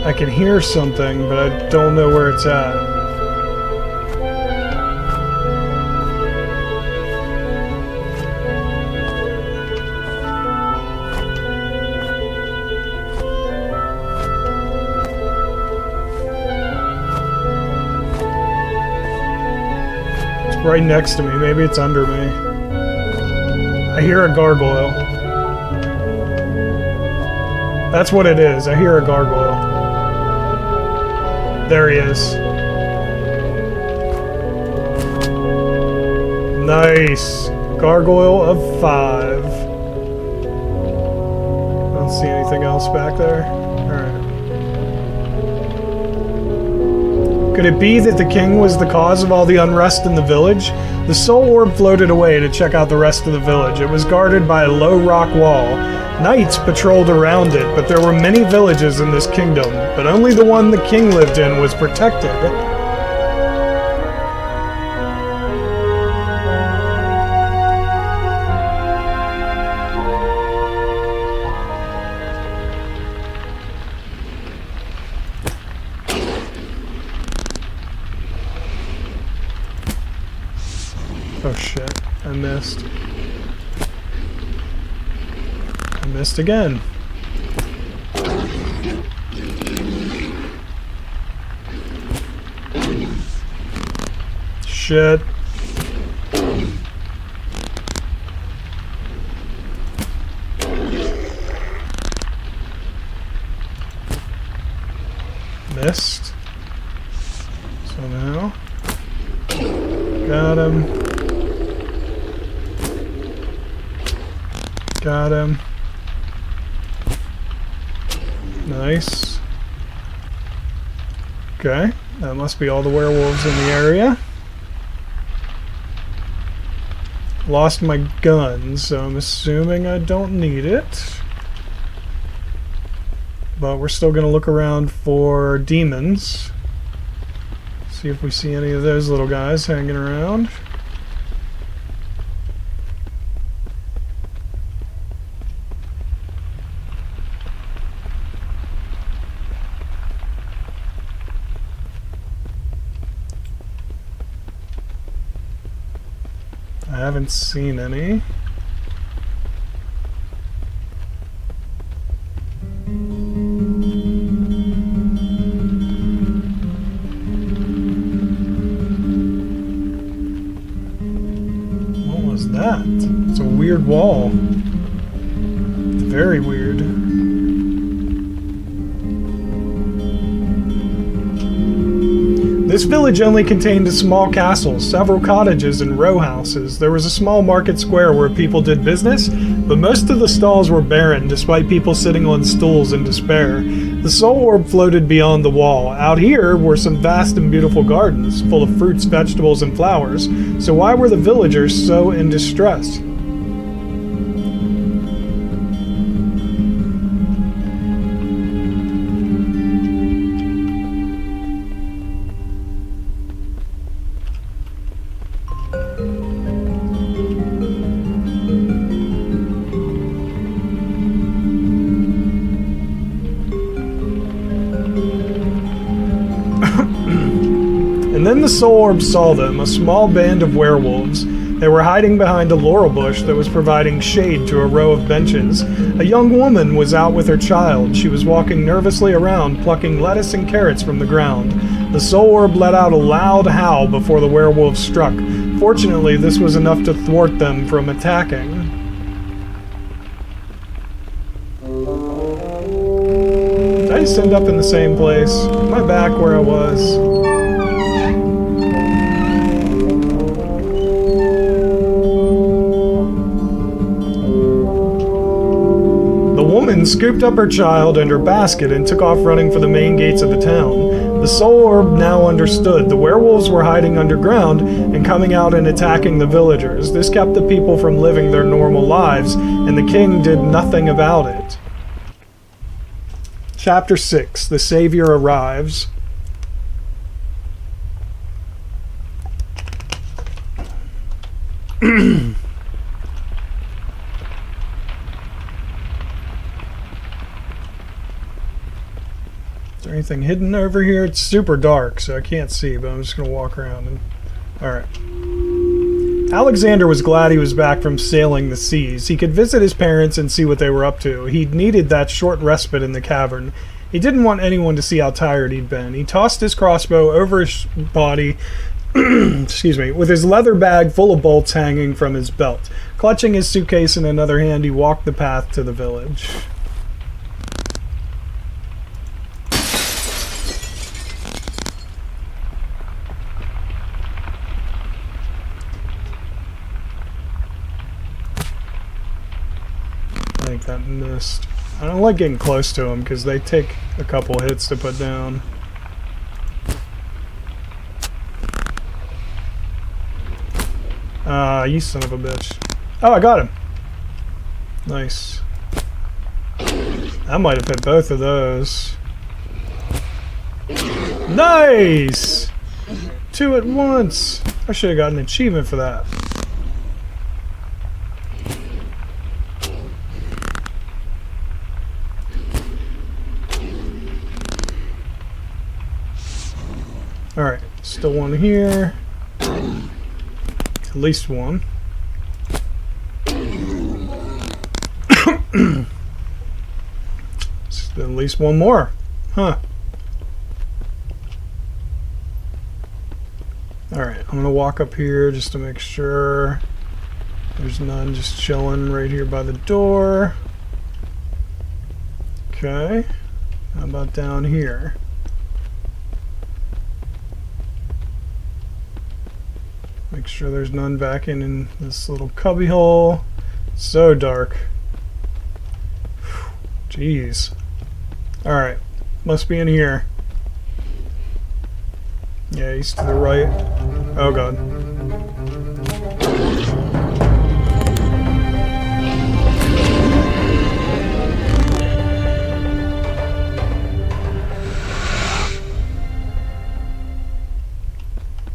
I can hear something, but I don't know where it's at. It's right next to me. Maybe it's under me. I hear a gargoyle. That's what it is. I hear a gargoyle. There he is. Nice. Gargoyle of 5. else back there? Alright. Could it be that the king was the cause of all the unrest in the village? The soul orb floated away to check out the rest of the village. It was guarded by a low rock wall. Knights patrolled around it, but there were many villages in this kingdom, but only the one the king lived in was protected. Oh shit, I missed. I missed again. Shit. Missed. So now. Got him. Got him. Nice. Okay, that must be all the werewolves in the area. Lost my gun, so I'm assuming I don't need it. But we're still going to look around for demons. See if we see any of those little guys hanging around. I haven't seen any. What was that? It's a weird wall. It's very weird. This village only contained a small castle, several cottages, and row houses. There was a small market square where people did business, but most of the stalls were barren, despite people sitting on stools in despair. The soul orb floated beyond the wall. Out here were some vast and beautiful gardens, full of fruits, vegetables, and flowers. So why were the villagers so in distress? And then the soul orb saw them, a small band of werewolves. They were hiding behind a laurel bush that was providing shade to a row of benches. A young woman was out with her child. She was walking nervously around, plucking lettuce and carrots from the ground. The soul orb let out a loud howl before the werewolves struck. Fortunately, this was enough to thwart them from attacking. Did I just end up in the same place? Am I back where I was? The woman scooped up her child and her basket and took off running for the main gates of the town. The soul orb now understood. The werewolves were hiding underground and coming out and attacking the villagers. This kept the people from living their normal lives, and the king did nothing about it. Chapter 6. The Savior Arrives. Is there anything hidden over here? It's super dark, so I can't see, but I'm just going to walk around and... Alright. Alexander was glad he was back from sailing the seas. He could visit his parents and see what they were up to. He'd needed that short respite in the cavern. He didn't want anyone to see how tired he'd been. He tossed his crossbow over his body, excuse me, with his leather bag full of bolts hanging from his belt. Clutching his suitcase in another hand, he walked the path to the village. I think that missed. I don't like getting close to them because they take a couple hits to put down. You son of a bitch. Oh, I got him. Nice. I might have hit both of those. Nice! 2 at once. I should have gotten an achievement for that. Alright, still one here. At least one. At least one more. Huh. Alright, I'm gonna walk up here just to make sure there's none just chilling right here by the door. Okay. How about down here? Make sure there's none back in this little cubby hole. So dark. Jeez. Alright. Must be in here. Yeah, he's to the right. Oh god.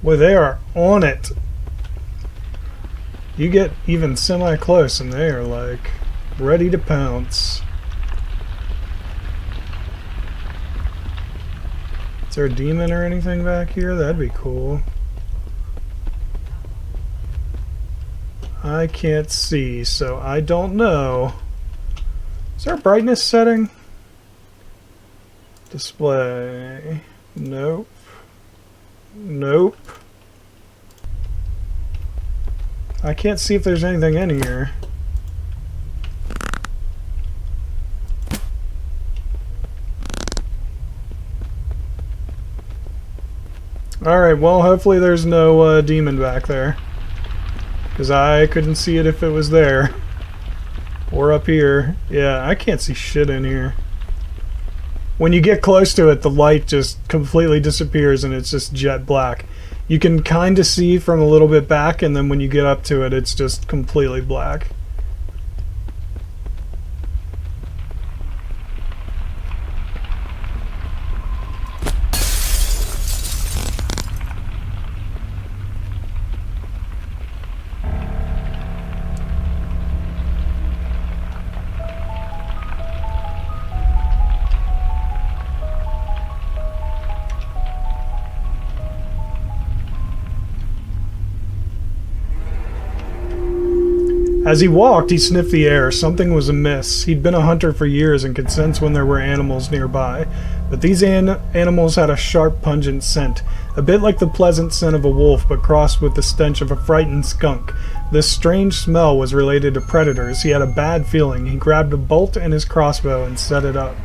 Boy, they are on it. You get even semi-close and they are like ready to pounce. Is there a demon or anything back here? That'd be cool. I can't see, so I don't know. Is there a brightness setting? Display. Nope. Nope. I can't see if there's anything in here. Alright, well, hopefully there's no demon back there. Because I couldn't see it if it was there. Or up here. Yeah, I can't see shit in here. When you get close to it, the light just completely disappears and it's just jet black. You can kind of see from a little bit back, and then when you get up to it, it's just completely black. As he walked, he sniffed the air. Something was amiss. He'd been a hunter for years and could sense when there were animals nearby. But these animals had a sharp, pungent scent, a bit like the pleasant scent of a wolf, but crossed with the stench of a frightened skunk. This strange smell was related to predators. He had a bad feeling. He grabbed a bolt and his crossbow and set it up.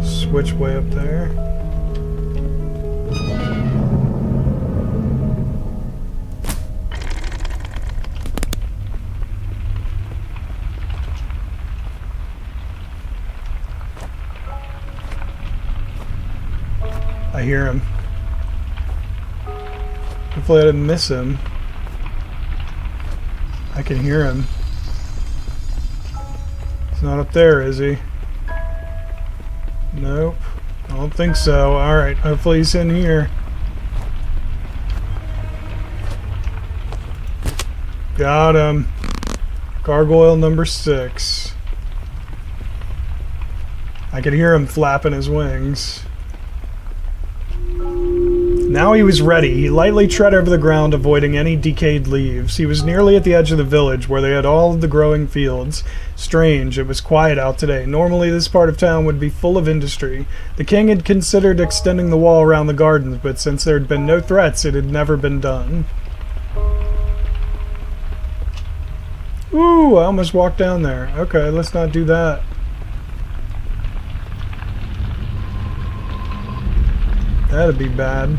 Switch way up there. I hear him. Hopefully I didn't miss him. I can hear him. He's not up there, is he? Nope. I don't think so. Alright, hopefully he's in here. Got him. Gargoyle number 6. I could hear him flapping his wings. Now he was ready. He lightly tread over the ground, avoiding any decayed leaves. He was nearly at the edge of the village, where they had all of the growing fields. Strange, it was quiet out today. Normally this part of town would be full of industry. The king had considered extending the wall around the gardens, but since there had been no threats, it had never been done. Ooh, I almost walked down there. Okay, let's not do that. That'd be bad.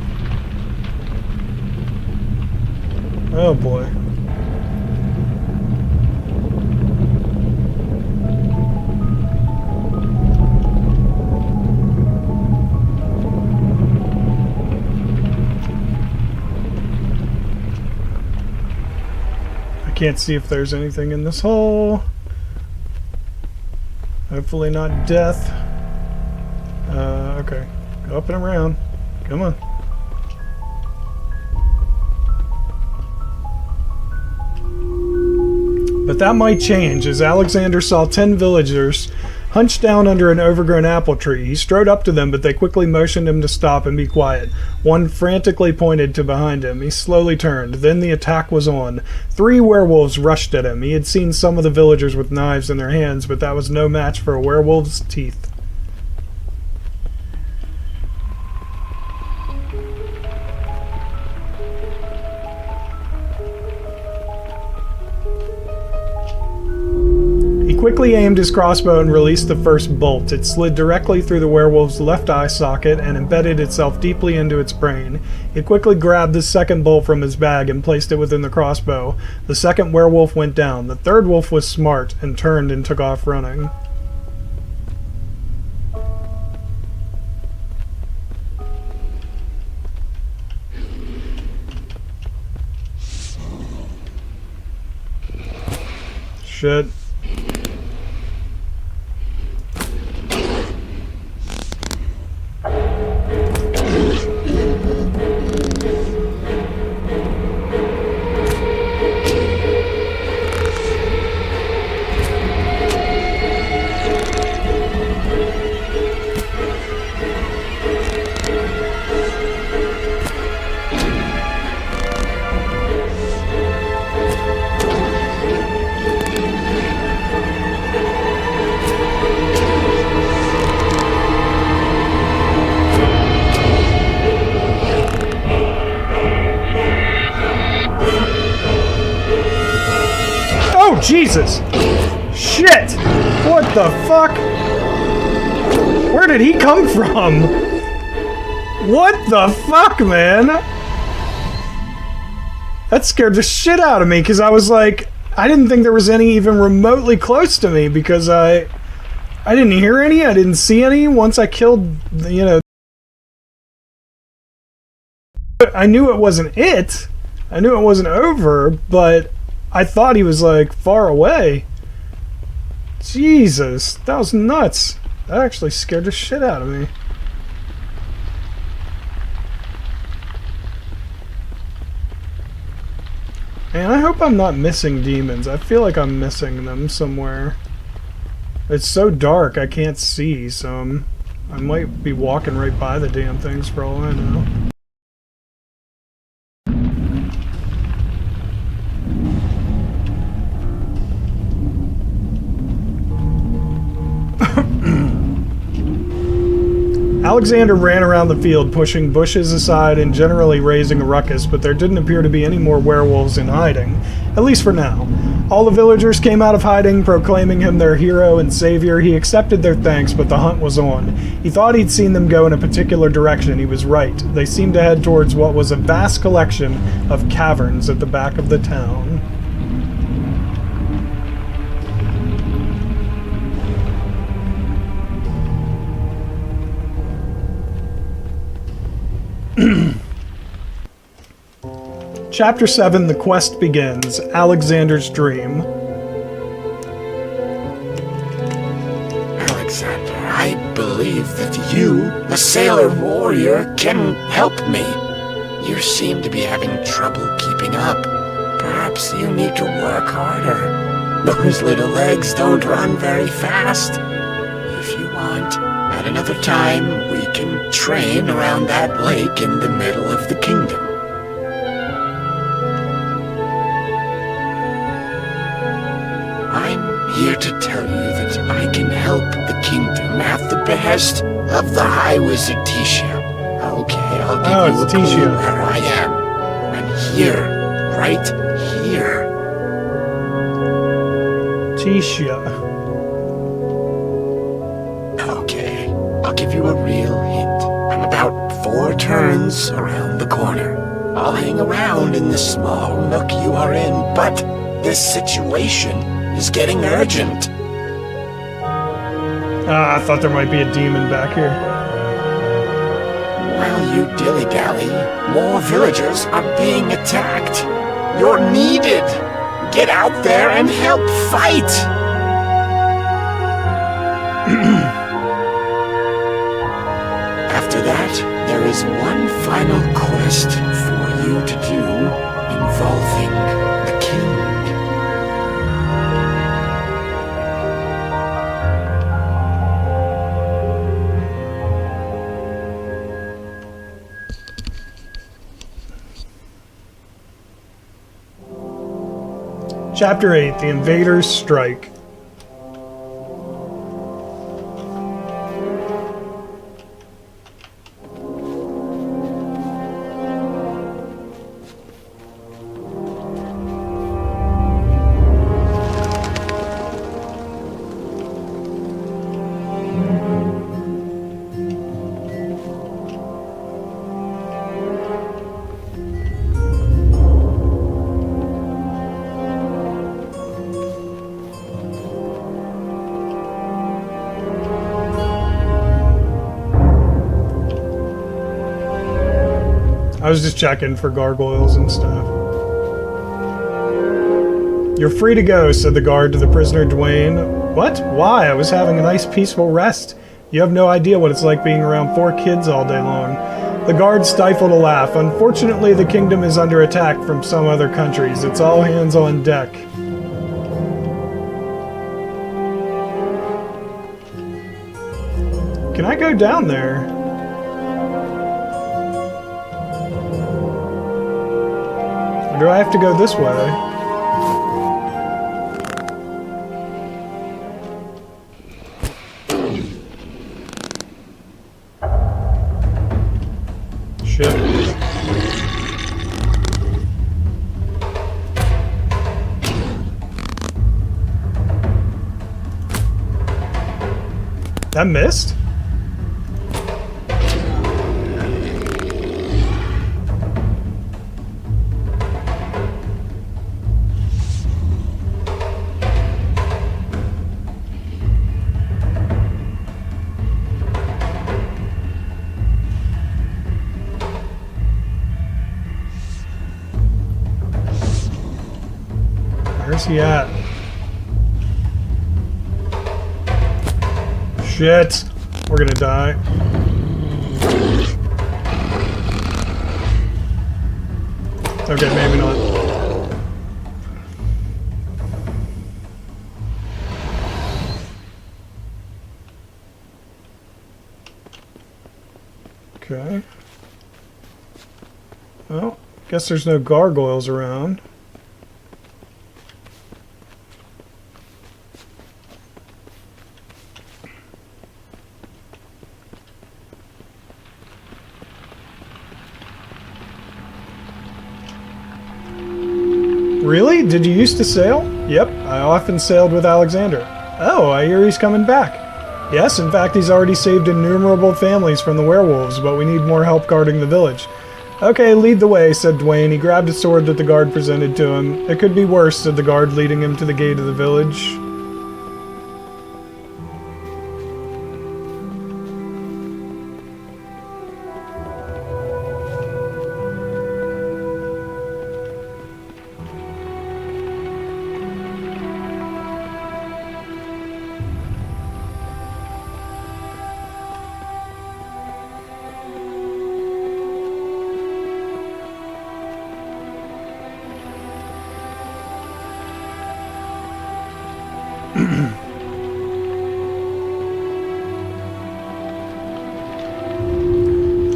Oh boy. I can't see if there's anything in this hole. Hopefully not death. Okay. Go up and around. Come on. But that might change, as Alexander saw 10 villagers hunched down under an overgrown apple tree. He strode up to them, but they quickly motioned him to stop and be quiet. One frantically pointed to behind him. He slowly turned. Then the attack was on. 3 werewolves rushed at him. He had seen some of the villagers with knives in their hands, but that was no match for a werewolf's teeth. Quickly aimed his crossbow and released the first bolt. It slid directly through the werewolf's left eye socket and embedded itself deeply into its brain. He quickly grabbed the second bolt from his bag and placed it within the crossbow. The second werewolf went down. The third wolf was smart and turned and took off running. Shit. Jesus! Shit! What the fuck? Where did he come from? What the fuck, man? That scared the shit out of me, because I was like, I didn't think there was any even remotely close to me, because I didn't hear any, I didn't see any. Once I killed, you know... I knew it wasn't it. I knew it wasn't over, but... I thought he was, like, far away. Jesus, that was nuts. That actually scared the shit out of me. Man, I hope I'm not missing demons. I feel like I'm missing them somewhere. It's so dark, I can't see, so I might be walking right by the damn things for all I know. Alexander ran around the field, pushing bushes aside and generally raising a ruckus, but there didn't appear to be any more werewolves in hiding, at least for now. All the villagers came out of hiding, proclaiming him their hero and savior. He accepted their thanks, but the hunt was on. He thought he'd seen them go in a particular direction. He was right. They seemed to head towards what was a vast collection of caverns at the back of the town. Chapter 7, The Quest Begins, Alexander's Dream. Alexander, I believe that you, a sailor warrior, can help me. You seem to be having trouble keeping up. Perhaps you need to work harder. Those little legs don't run very fast. If you want, at another time, we can train around that lake in the middle of the kingdom. I'm here to tell you that I can help the kingdom at the behest of the High Wizard Tisha. Okay, I'll give you a clue where I am. I'm here, right here. Tisha. Okay, I'll give you a real hint. I'm about 4 turns around the corner. I'll hang around in the small nook you are in, but this situation is getting urgent. I thought there might be a demon back here. While you dilly-dally, more villagers are being attacked. You're needed. Get out there and help fight. After that, there is one final quest for you to do involving the king. Chapter 8, The Invaders Strike. I was just checking for gargoyles and stuff. You're free to go, said the guard to the prisoner Dwayne. What? Why? I was having a nice peaceful rest. You have no idea what it's like being around 4 kids all day long. The guard stifled a laugh. Unfortunately, the kingdom is under attack from some other countries. It's all hands on deck. Can I go down there? Or do I have to go this way? Shit. That missed? Where's he at? Shit! We're gonna die. Okay, maybe not. Okay. Well, guess there's no gargoyles around. Really? Did you used to sail? Yep, I often sailed with Alexander. Oh, I hear he's coming back. Yes, in fact, he's already saved innumerable families from the werewolves, but we need more help guarding the village. Okay, lead the way, said Dwayne. He grabbed a sword that the guard presented to him. It could be worse, said the guard, leading him to the gate of the village.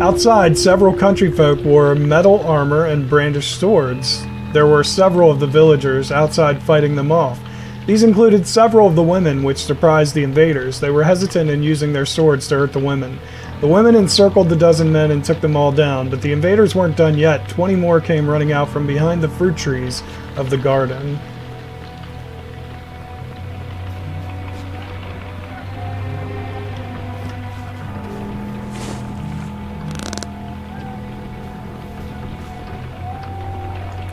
Outside, several country folk wore metal armor and brandished swords. There were several of the villagers outside fighting them off. These included several of the women, which surprised the invaders. They were hesitant in using their swords to hurt the women. The women encircled the dozen men and took them all down, but the invaders weren't done yet. 20 more came running out from behind the fruit trees of the garden.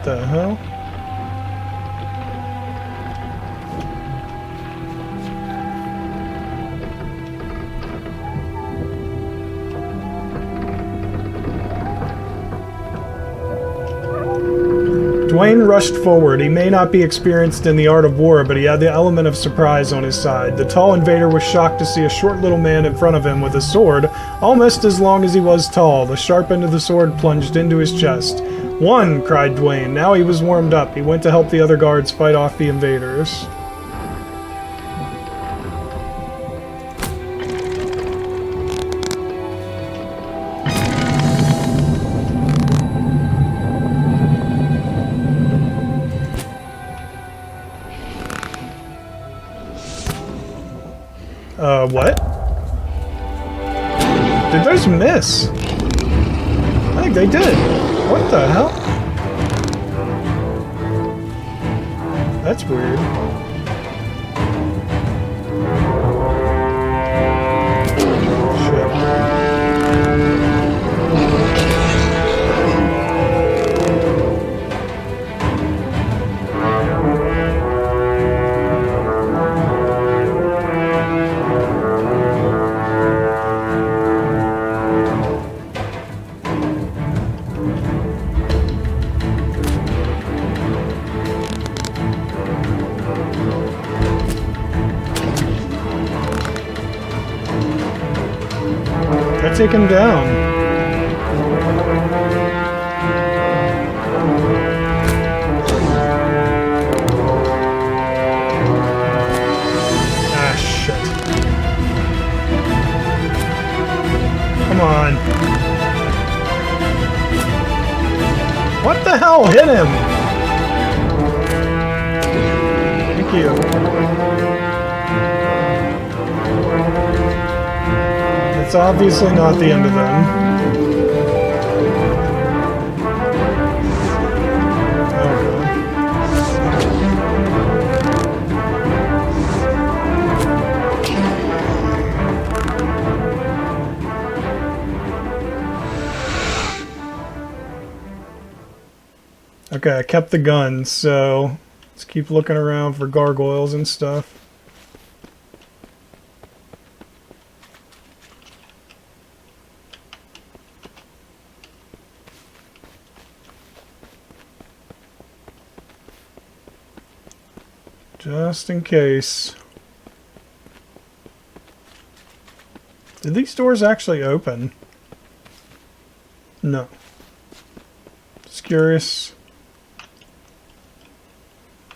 The hell? Dwayne rushed forward. He may not be experienced in the art of war, but he had the element of surprise on his side. The tall invader was shocked to see a short little man in front of him with a sword, almost as long as he was tall. The sharp end of the sword plunged into his chest. "One!" cried Dwayne. Now he was warmed up. He went to help the other guards fight off the invaders. What? Did those miss? I think they did. What the hell? That's weird. Take him down. Ah, shit. Come on. What the hell hit him? Thank you. It's obviously not the end of them. Okay, I kept the gun, so let's keep looking around for gargoyles and stuff. Just in case. Did these doors actually open? No. Just curious.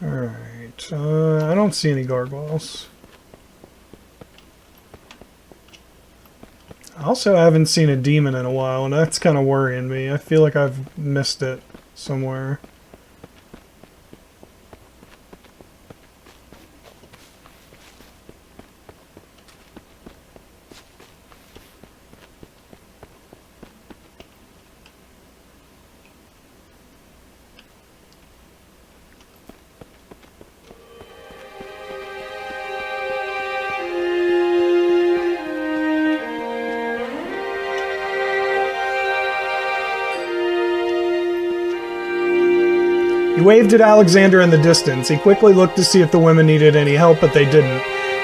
Alright. I don't see any gargoyles. I also haven't seen a demon in a while, and that's kind of worrying me. I feel like I've missed it somewhere. He waved at Alexander in the distance. He quickly looked to see if the women needed any help, but they didn't.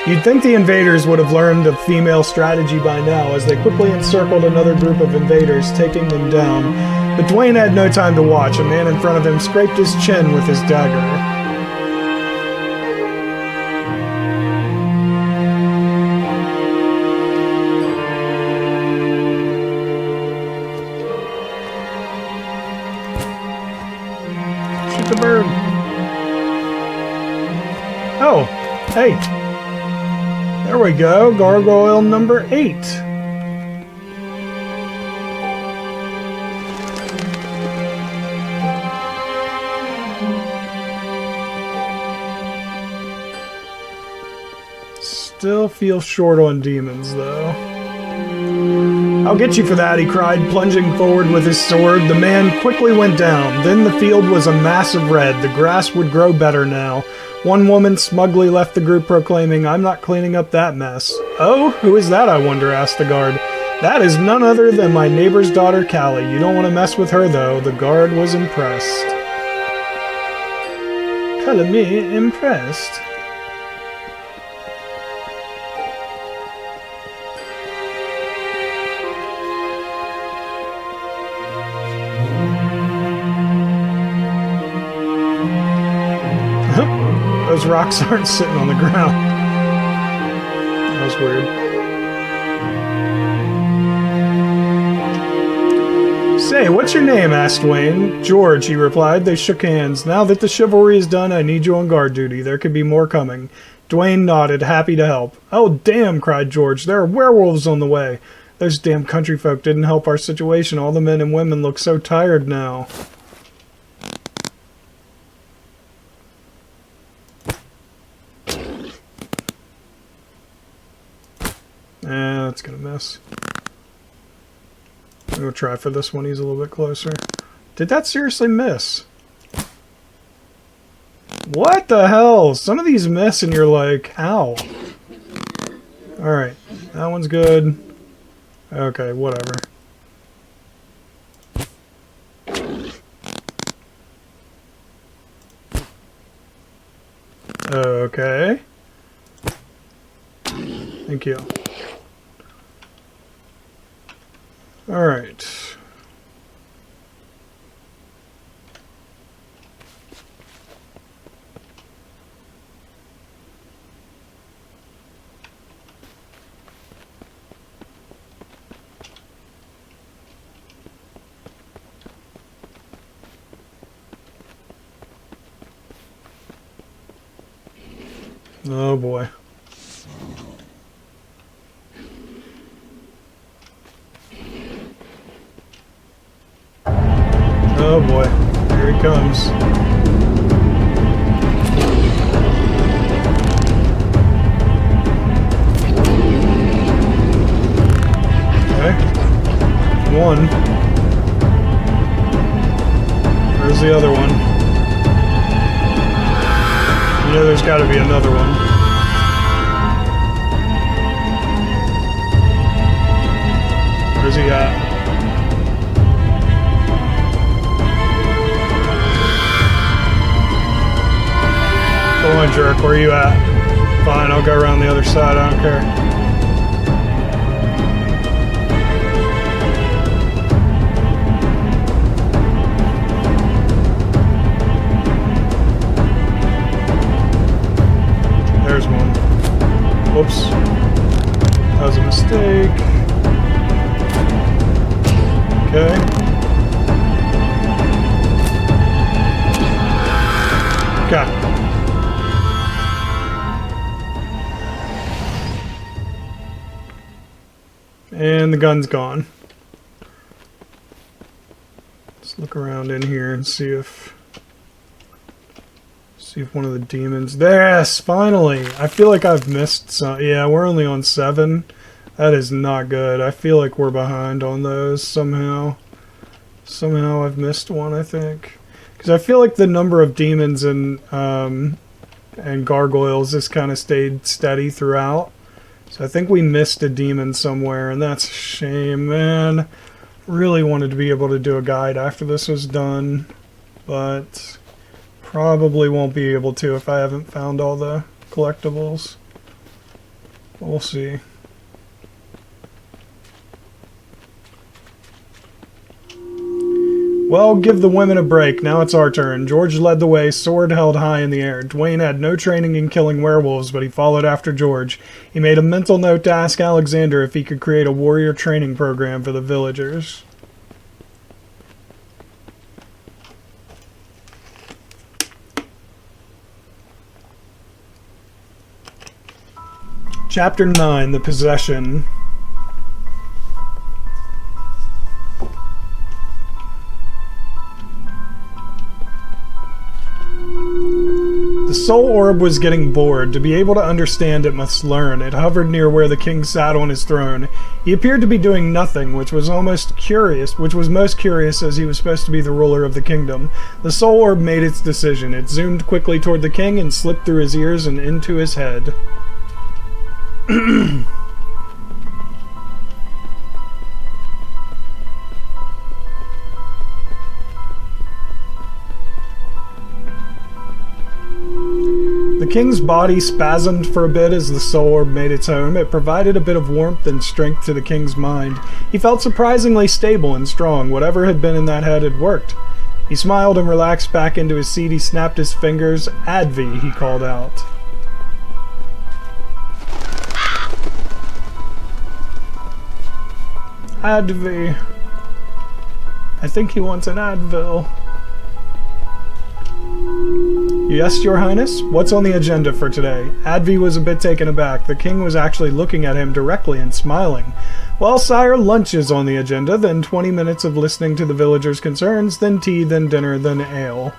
You'd think the invaders would have learned of female strategy by now, as they quickly encircled another group of invaders, taking them down. But Dwayne had no time to watch. A man in front of him scraped his chin with his dagger. The bird. Oh, hey. There we go. Gargoyle number 8. Still feel short on demons, though. I'll get you for that, he cried, plunging forward with his sword. The man quickly went down. Then the field was a mass of red. The grass would grow better now. One woman smugly left the group proclaiming, "I'm not cleaning up that mess." "Oh, who is that, I wonder?" asked the guard. "That is none other than my neighbor's daughter, Callie. You don't want to mess with her, though." The guard was impressed. Color me impressed. Those rocks aren't sitting on the ground. That was weird. "Say, what's your name?" asked Dwayne. "George," he replied. They shook hands. "Now that the chivalry is done, I need you on guard duty. There could be more coming." Dwayne nodded, happy to help. "Oh, damn," cried George. "There are werewolves on the way." "Those damn country folk didn't help our situation. All the men and women look so tired now." That's gonna miss. I'm gonna try for this one. He's a little bit closer. Did that seriously miss? What the hell? Some of these miss and you're like, how? Alright, that one's good. Okay, whatever. Okay. Thank you. All right. Oh boy. Oh boy, here he comes. Okay. One. Where's the other one? You know there's gotta be another one. Where's he at? Come on, jerk, where are you at? Fine, I'll go around the other side, I don't care. There's one. Whoops. That was a mistake. Okay. Okay. And the gun's gone. Let's look around in here and see if one of the demons. Yes, finally. I feel like I've missed some. Yeah, we're only on 7. That is not good. I feel like we're behind on those somehow. Somehow I've missed one, I think. Because I feel like the number of demons and gargoyles just kind of stayed steady throughout. So I think we missed a demon somewhere, and that's a shame, man. Really wanted to be able to do a guide after this was done, but probably won't be able to if I haven't found all the collectibles. We'll see. Well, give the women a break. Now it's our turn. George led the way, sword held high in the air. Dwayne had no training in killing werewolves, but he followed after George. He made a mental note to ask Alexander if he could create a warrior training program for the villagers. Chapter 9, The Possession. The soul orb was getting bored. To be able to understand, it must learn. It hovered near where the king sat on his throne. He appeared to be doing nothing, which was most curious as he was supposed to be the ruler of the kingdom. The soul orb made its decision. It zoomed quickly toward the king and slipped through his ears and into his head. The king's body spasmed for a bit as the soul orb made its home. It provided a bit of warmth and strength to the king's mind. He felt surprisingly stable and strong. Whatever had been in that head had worked. He smiled and relaxed back into his seat. He snapped his fingers. "Advi," he called out. Advi. I think he wants an Advil. Yes, Your Highness? What's on the agenda for today? Advi was a bit taken aback. The king was actually looking at him directly and smiling. Well, sire, lunch is on the agenda, then 20 minutes of listening to the villagers' concerns, then tea, then dinner, then ale.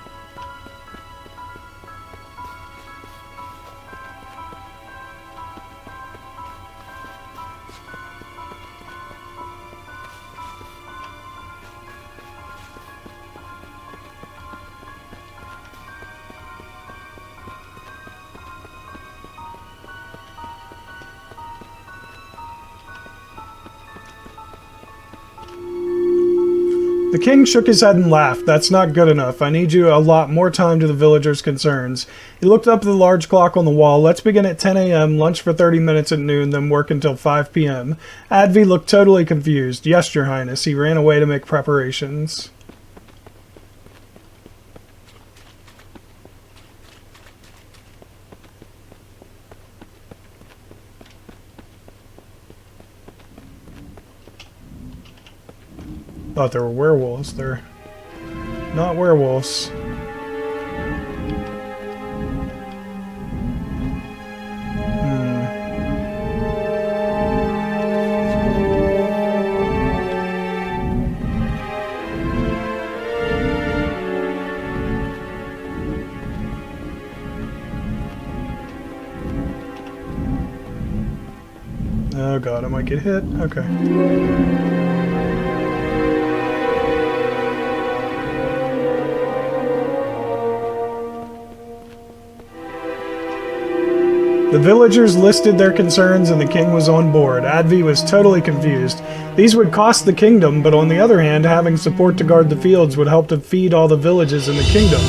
The king shook his head and laughed. "That's not good enough. I need you a lot more time to the villagers' concerns." He looked up at the large clock on the wall. "Let's begin at 10 a.m., lunch for 30 minutes at noon, then work until 5 p.m. Advi looked totally confused. "Yes, Your Highness." He ran away to make preparations. Thought there were werewolves. They're not werewolves. Oh god, I might get hit. Okay. The villagers listed their concerns and the king was on board. Advi was totally confused. These would cost the kingdom, but on the other hand, having support to guard the fields would help to feed all the villages in the kingdom.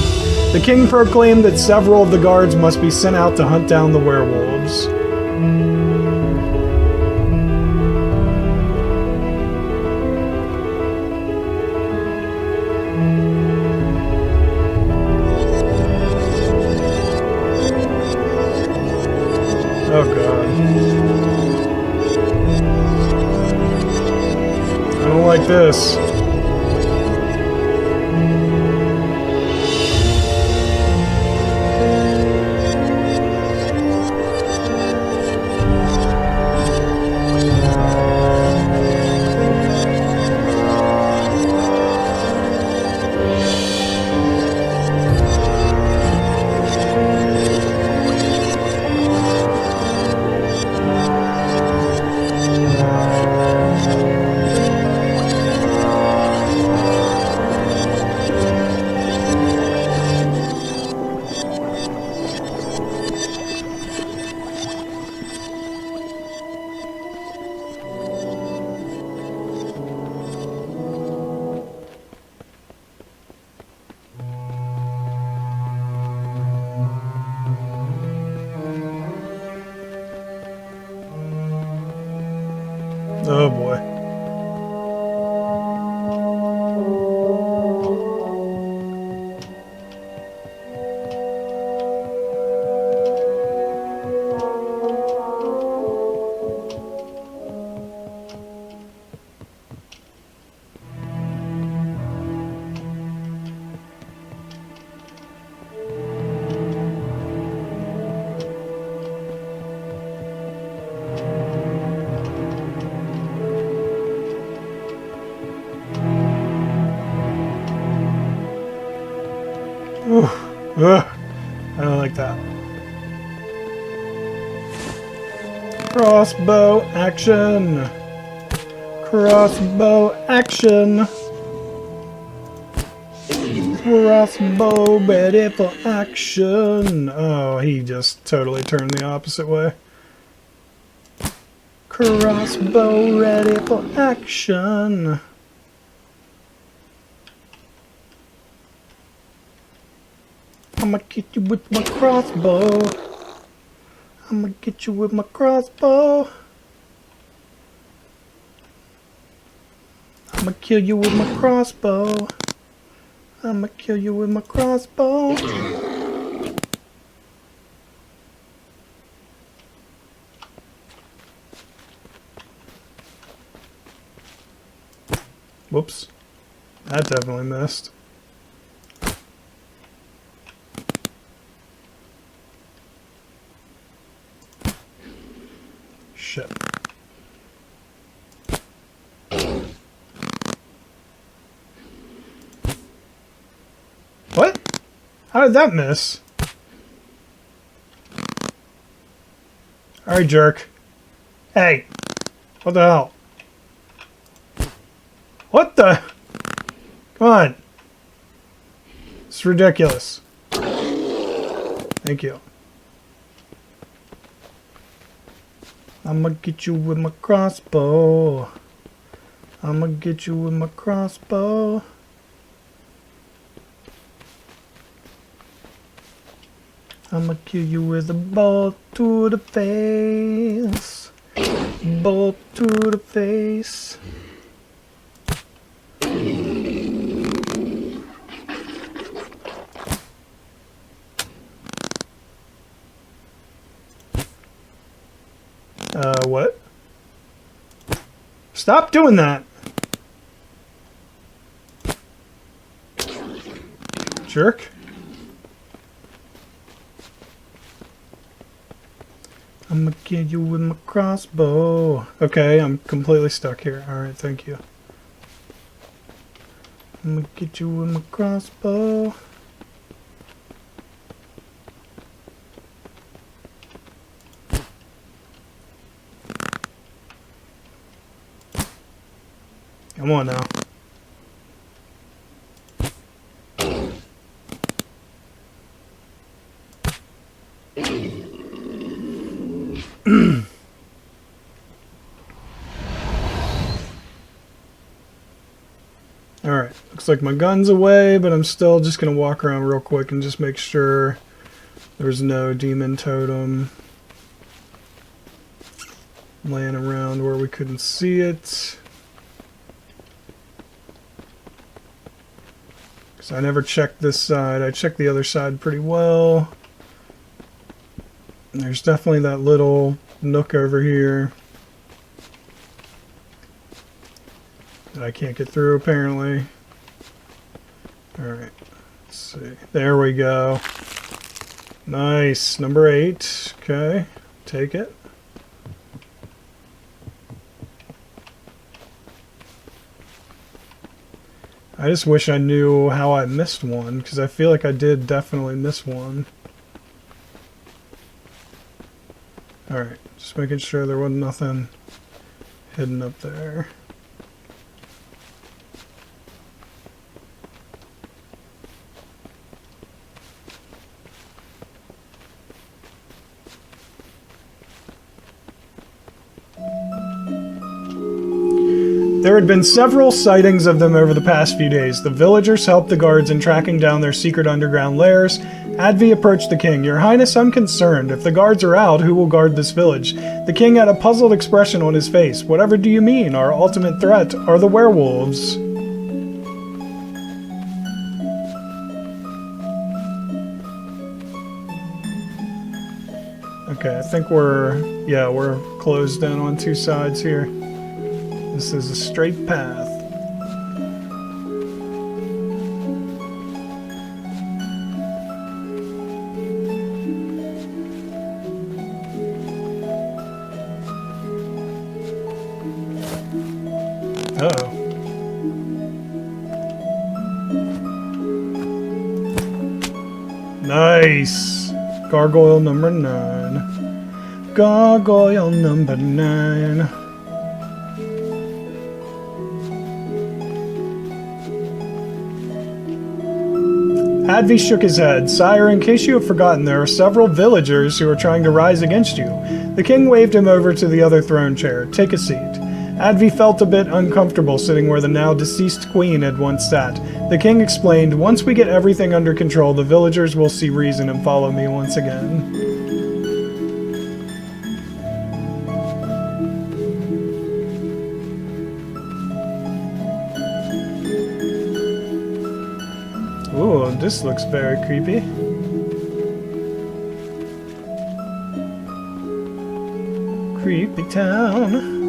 The king proclaimed that several of the guards must be sent out to hunt down the werewolves. Oh god. I don't like this. Oh boy. Ooh, ugh, I don't like that. Crossbow action. Crossbow action. Crossbow ready for action. Oh, he just totally turned the opposite way. Crossbow ready for action. I'ma get you with my crossbow. I'ma get you with my crossbow. I'ma kill you with my crossbow. I'ma kill you with my crossbow. Whoops. That definitely missed. Shit. What? How did that miss? Alright, jerk. Hey! What the hell? What the? Come on. It's ridiculous. Thank you. I'ma get you with my crossbow. I'ma get you with my crossbow. I'ma kill you with a bolt to the face. Bolt to the face. What? Stop doing that! Jerk. I'ma kill you with my crossbow. Okay, I'm completely stuck here. Alright, thank you. I'ma get you with my crossbow. Come on now. Alright, looks like my gun's away, but I'm still just going to walk around real quick and just make sure there's no demon totem laying around where we couldn't see it. Because I never checked this side. I checked the other side pretty well. And there's definitely that little nook over here that I can't get through, apparently. Alright, let's see. There we go. Nice. Number 8. Okay, take it. I just wish I knew how I missed one, because I feel like I did definitely miss one. Alright, just making sure there wasn't nothing hidden up there. There had been several sightings of them over the past few days. The villagers helped the guards in tracking down their secret underground lairs. Advi approached the king. Your Highness, I'm concerned. If the guards are out, who will guard this village? The king had a puzzled expression on his face. Whatever do you mean? Our ultimate threat are the werewolves. Okay, I think we're closed in on two sides here. This is a straight path. Uh-oh. Nice! Gargoyle number 9. Gargoyle number 9. Advi shook his head. Sire, in case you have forgotten, there are several villagers who are trying to rise against you. The king waved him over to the other throne chair. Take a seat. Advi felt a bit uncomfortable sitting where the now deceased queen had once sat. The king explained, once we get everything under control, the villagers will see reason and follow me once again. Ooh, this looks very creepy. Creepy town.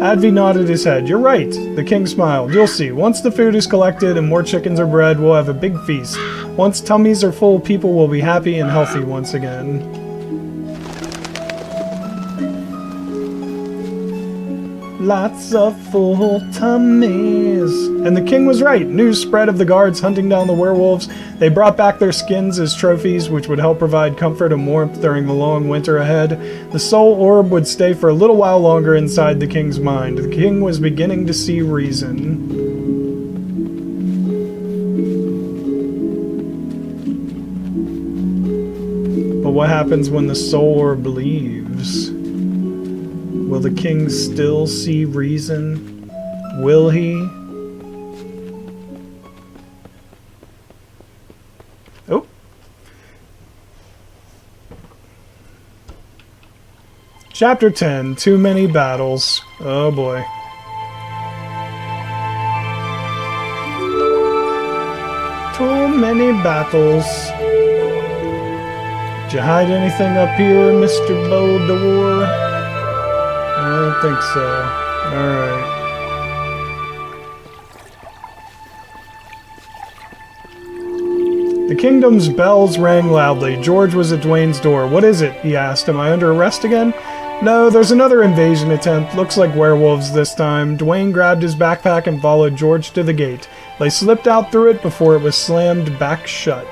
Advi nodded his head. You're right. The king smiled. You'll see. Once the food is collected and more chickens are bred, we'll have a big feast. Once tummies are full, people will be happy and healthy once again. Lots of full tummies. And the king was right. News spread of the guards hunting down the werewolves. They brought back their skins as trophies, which would help provide comfort and warmth during the long winter ahead. The soul orb would stay for a little while longer inside the king's mind. The king was beginning to see reason. But what happens when the soul orb leaves? Will the king still see reason? Will he? Oh. Chapter 10, Too Many Battles. Oh boy. Too many battles. Did you hide anything up here, Mr. Bodor? I don't think so. Alright. The kingdom's bells rang loudly. George was at Dwayne's door. What is it? He asked. Am I under arrest again? No, there's another invasion attempt. Looks like werewolves this time. Dwayne grabbed his backpack and followed George to the gate. They slipped out through it before it was slammed back shut.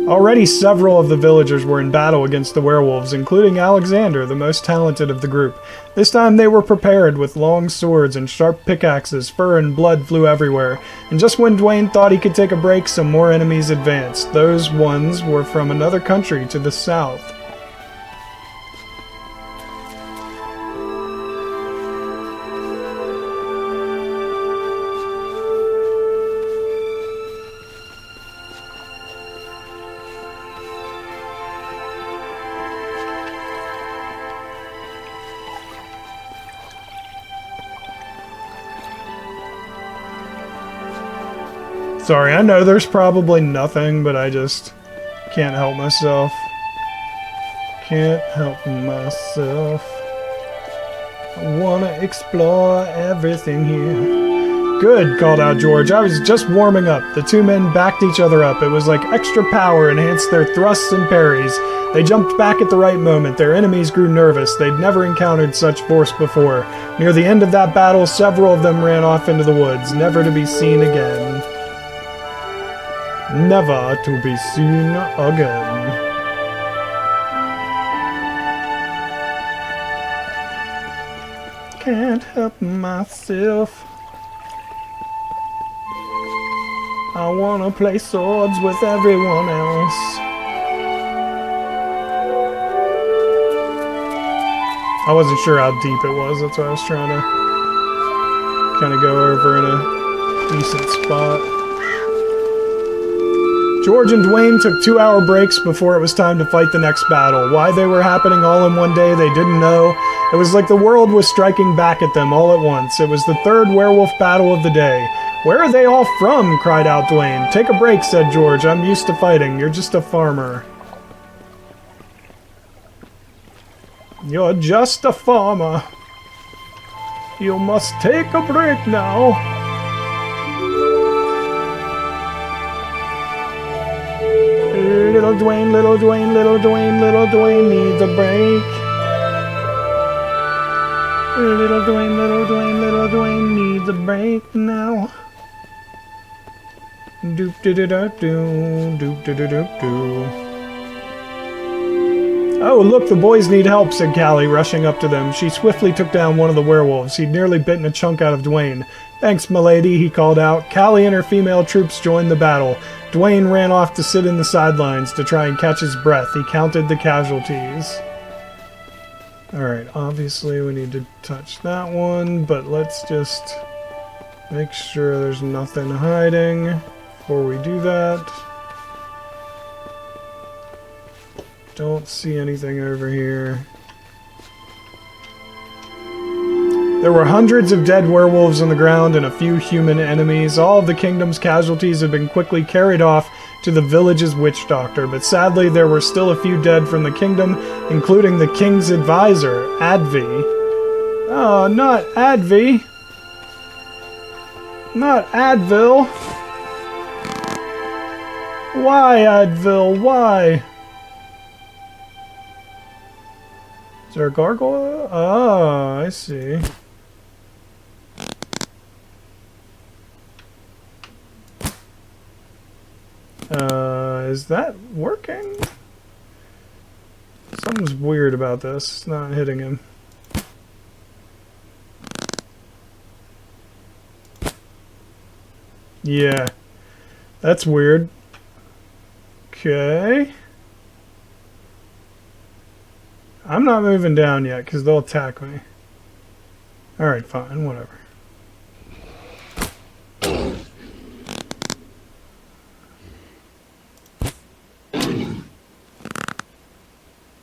Already several of the villagers were in battle against the werewolves, including Alexander, the most talented of the group. This time they were prepared with long swords and sharp pickaxes. Fur and blood flew everywhere. And just when Dwayne thought he could take a break, some more enemies advanced. Those ones were from another country to the south. Sorry, I know there's probably nothing, but I just can't help myself. Can't help myself. I wanna explore everything here. Good, called out George. I was just warming up. The two men backed each other up. It was like extra power enhanced their thrusts and parries. They jumped back at the right moment. Their enemies grew nervous. They'd never encountered such force before. Near the end of that battle, several of them ran off into the woods, never to be seen again. Never to be seen again. Can't help myself. I wanna play swords with everyone else. I wasn't sure how deep it was, that's why I was trying to kind of go over in a decent spot. George and Dwayne took 2-hour breaks before it was time to fight the next battle. Why they were happening all in one day, they didn't know. It was like the world was striking back at them all at once. It was the third werewolf battle of the day. Where are they all from? Cried out Dwayne. Take a break, said George. I'm used to fighting. You're just a farmer. You're just a farmer. You must take a break now. Little Dwayne, little Dwayne, little Dwayne, little Dwayne needs a break. Little Dwayne, little Dwayne, little Dwayne needs a break now. Doop doo doo doo doo, doop doo doo doo doo. Oh, look, the boys need help, said Callie, rushing up to them. She swiftly took down one of the werewolves. He'd nearly bitten a chunk out of Dwayne. Thanks, milady, he called out. Callie and her female troops joined the battle. Dwayne ran off to sit in the sidelines to try and catch his breath. He counted the casualties. Alright, obviously we need to touch that one, but let's just make sure there's nothing hiding before we do that. Don't see anything over here. There were hundreds of dead werewolves on the ground and a few human enemies. All of the kingdom's casualties had been quickly carried off to the village's witch doctor, but sadly there were still a few dead from the kingdom, including the king's advisor, Advi. Oh, not Advi. Not Advil. Why, Advil? Why? Is there a gargoyle? Oh, I see. Is that working? Something's weird about this. It's not hitting him. Yeah. That's weird. Okay. I'm not moving down yet because they'll attack me. Alright, fine, whatever.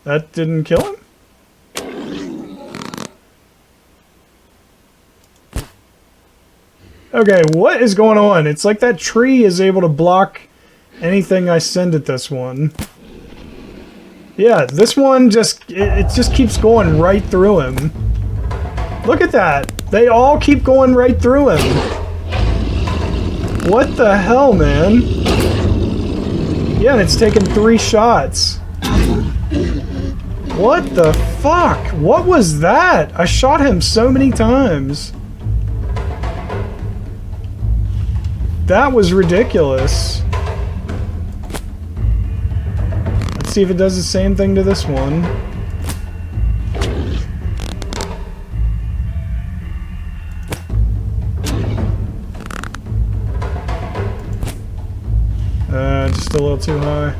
That didn't kill him? Okay, what is going on? It's like that tree is able to block anything I send at this one. Yeah, this one just, it just keeps going right through him. Look at that. They all keep going right through him. What the hell, man? Yeah, and it's taken 3 shots. What the fuck? What was that? I shot him so many times. That was ridiculous. Let's see if it does the same thing to this one. Just a little too high.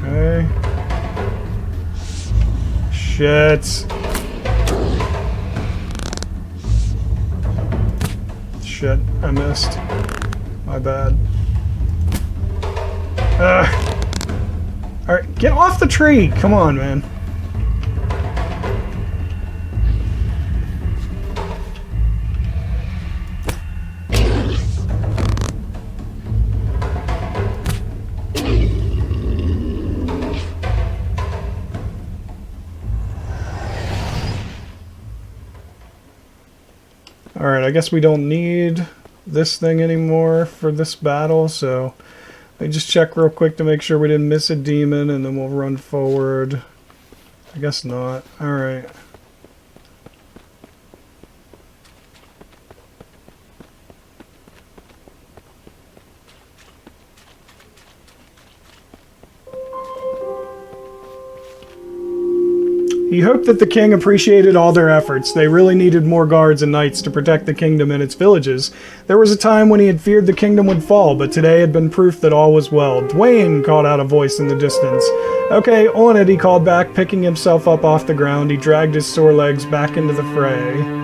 Okay. Shit. Shit, I missed. My bad. Alright, get off the tree! Come on, man. Alright, I guess we don't need this thing anymore for this battle, so let me just check real quick to make sure we didn't miss a demon, and then we'll run forward. I guess not. Alright. He hoped that the king appreciated all their efforts. They really needed more guards and knights to protect the kingdom and its villages. There was a time when he had feared the kingdom would fall, but today had been proof that all was well. "Dwayne!" called out a voice in the distance. "Okay, on it," he called back, picking himself up off the ground. He dragged his sore legs back into the fray.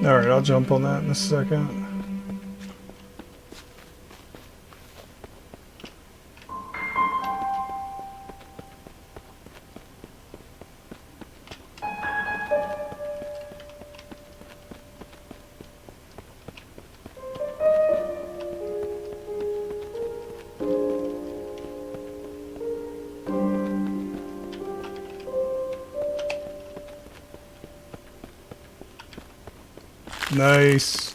Alright, I'll jump on that in a second. Nice.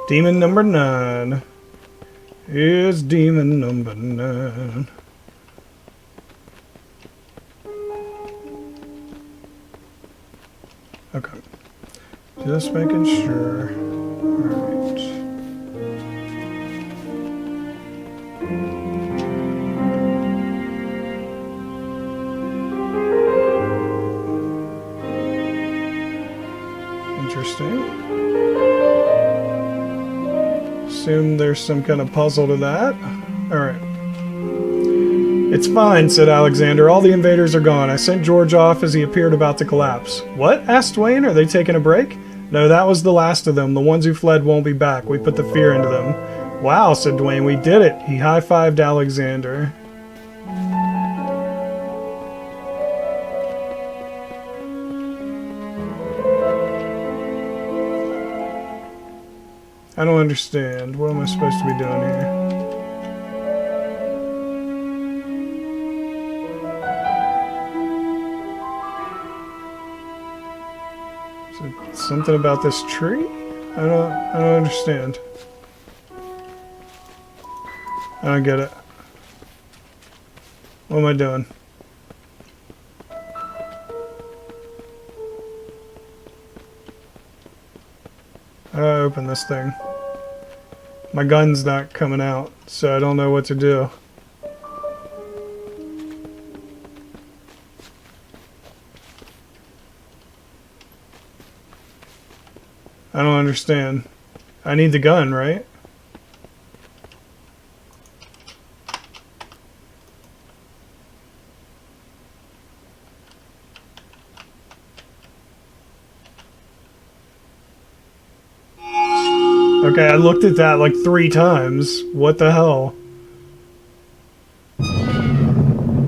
Demon number 9. Here's demon number 9. Okay. Just making sure. Alright. Interesting. Assume there's some kind of puzzle to that. Alright. It's fine, said Alexander. All the invaders are gone. I sent George off as he appeared about to collapse. What? Asked Dwayne. Are they taking a break? No, that was the last of them. The ones who fled won't be back. We put the fear into them. Wow, said Dwayne. We did it. He high-fived Alexander. I don't understand. What am I supposed to be doing here? Something about this tree? I don't understand. I don't get it. What am I doing? How do I open this thing? My gun's not coming out, so I don't know what to do. I don't understand. I need the gun, right? Okay, I looked at that like 3 times. What the hell?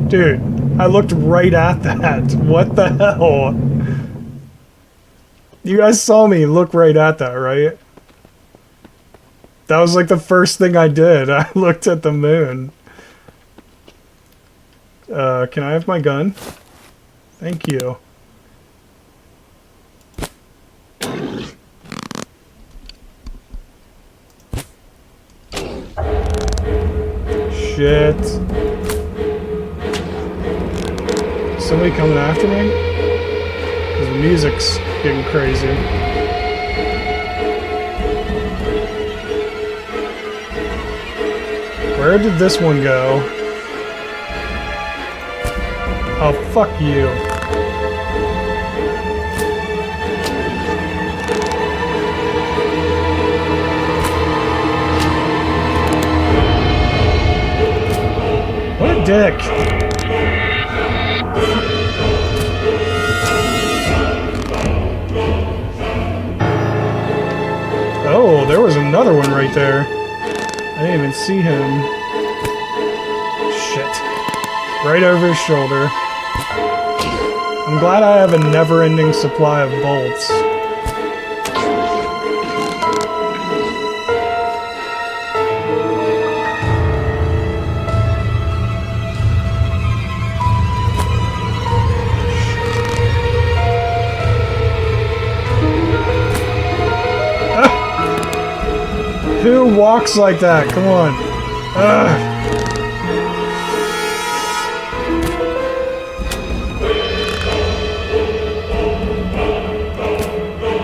Dude, I looked right at that. What the hell? You guys saw me look right at that, right? That was like the first thing I did. I looked at the moon. Can I have my gun? Thank you. Shit. Somebody coming after me? Because the music's getting crazy. Where did this one go? Oh, fuck you. What a dick. Oh, there was another one right there. I didn't even see him. Shit. Right over his shoulder. I'm glad I have a never-ending supply of bolts. Who walks like that? Come on. Ugh.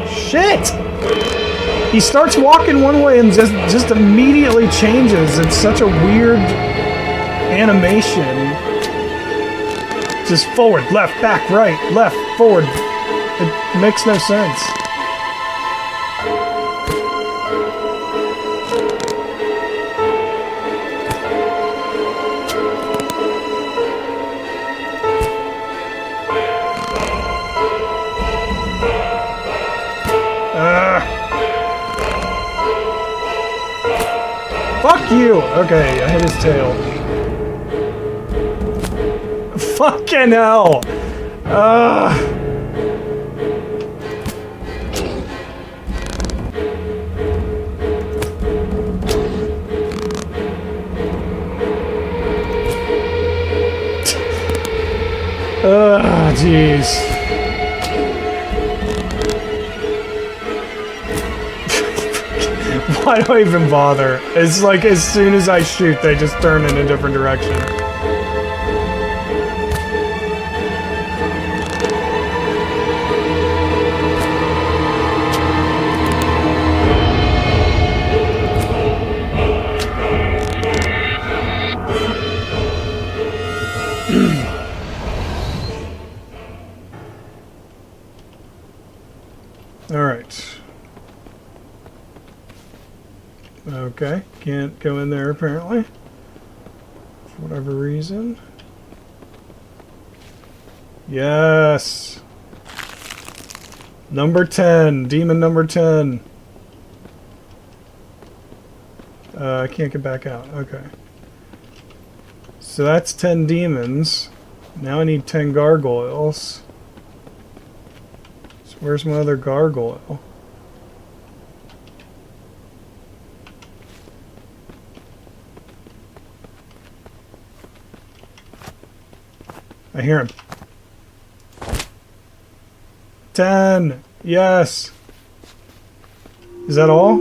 Shit! He starts walking one way and just immediately changes. It's such a weird animation. Just forward, left, back, right, left, forward. It makes no sense. Fuck you! Okay, I hit his tail. Fucking hell! Jeez. Why do I even bother? It's like as soon as I shoot, they just turn in a different direction. Alright. Okay, can't go in there apparently. For whatever reason. Yes! Number 10, demon number 10. I can't get back out, okay. So that's 10 demons. Now I need 10 gargoyles. So where's my other gargoyle? I hear him. 10! Yes! Is that all?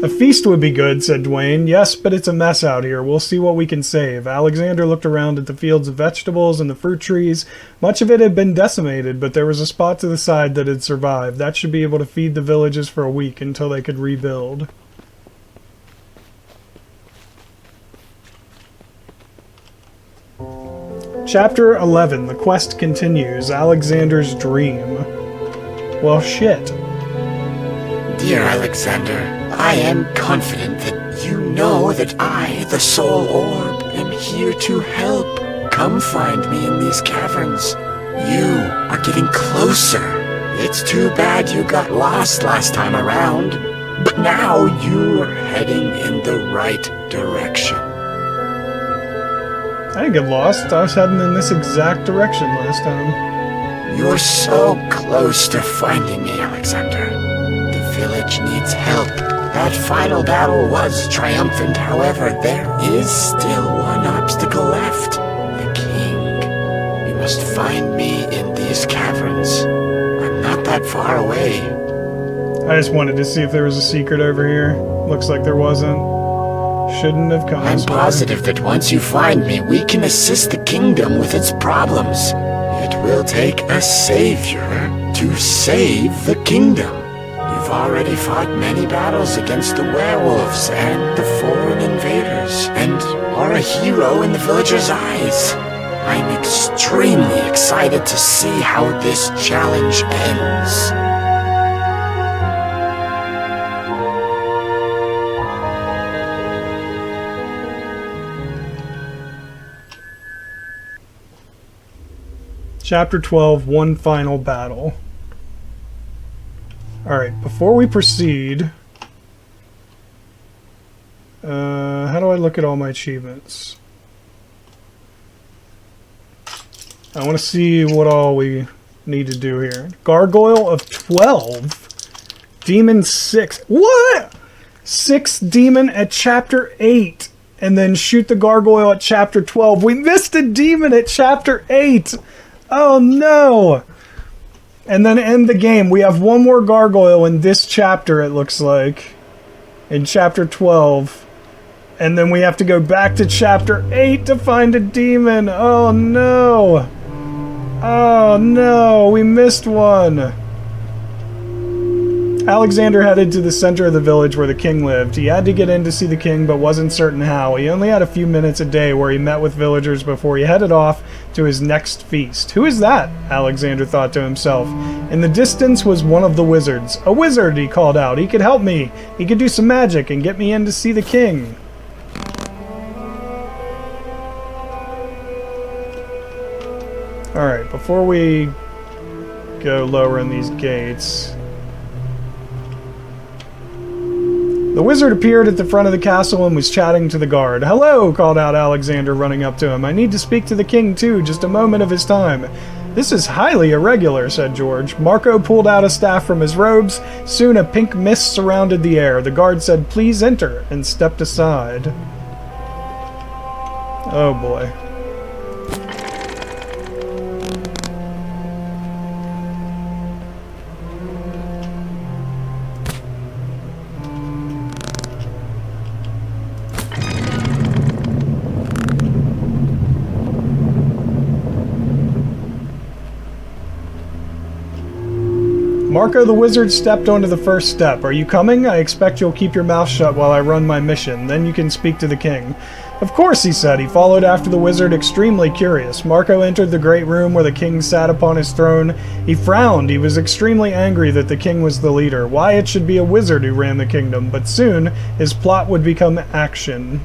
A feast would be good, said Dwayne. Yes, but it's a mess out here. We'll see what we can save. Alexander looked around at the fields of vegetables and the fruit trees. Much of it had been decimated, but there was a spot to the side that had survived. That should be able to feed the villages for a week until they could rebuild. Chapter 11. The quest continues. Alexander's dream. Well, shit. Dear Alexander, I am confident that you know that I, the Soul Orb, am here to help. Come find me in these caverns. You are getting closer. It's too bad you got lost last time around, but now you are heading in the right direction. I didn't get lost. I was heading in this exact direction last time. You're so close to finding me, Alexander. The village needs help. That final battle was triumphant, however, there is still one obstacle left. The king. You must find me in these caverns. I'm not that far away. I just wanted to see if there was a secret over here. Looks like there wasn't. Shouldn't have come. I'm positive that once you find me, we can assist the kingdom with its problems. It will take a savior to save the kingdom. You've already fought many battles against the werewolves and the foreign invaders, and are a hero in the villagers' eyes. I'm extremely excited to see how this challenge ends. Chapter 12, One Final Battle. Alright, before we proceed... how do I look at all my achievements? I want to see what all we need to do here. Gargoyle of 12? Demon 6. What?! 6 demon at chapter 8. And then shoot the gargoyle at chapter 12. We missed a demon at chapter 8! Oh no! And then end the game. We have one more gargoyle in this chapter, it looks like. In chapter 12. And then we have to go back to chapter 8 to find a demon. Oh no! Oh no, we missed one. Alexander headed to the center of the village where the king lived. He had to get in to see the king, but wasn't certain how. He only had a few minutes a day where he met with villagers before he headed off to his next feast. Who is that? Alexander thought to himself. In the distance was one of the wizards. A wizard, he called out. He could help me. He could do some magic and get me in to see the king. Alright, before we go lower in these gates... The wizard appeared at the front of the castle and was chatting to the guard. "Hello," called out Alexander, running up to him. "I need to speak to the king, too. Just a moment of his time." "This is highly irregular," said George. Marco pulled out a staff from his robes. Soon a pink mist surrounded the air. The guard said, "Please enter," and stepped aside. Oh boy. Marco the wizard stepped onto the first step. Are you coming? I expect you'll keep your mouth shut while I run my mission. Then you can speak to the king. Of course, he said. He followed after the wizard, extremely curious. Marco entered the great room where the king sat upon his throne. He frowned. He was extremely angry that the king was the leader. Why it should be a wizard who ran the kingdom. But soon, his plot would become action.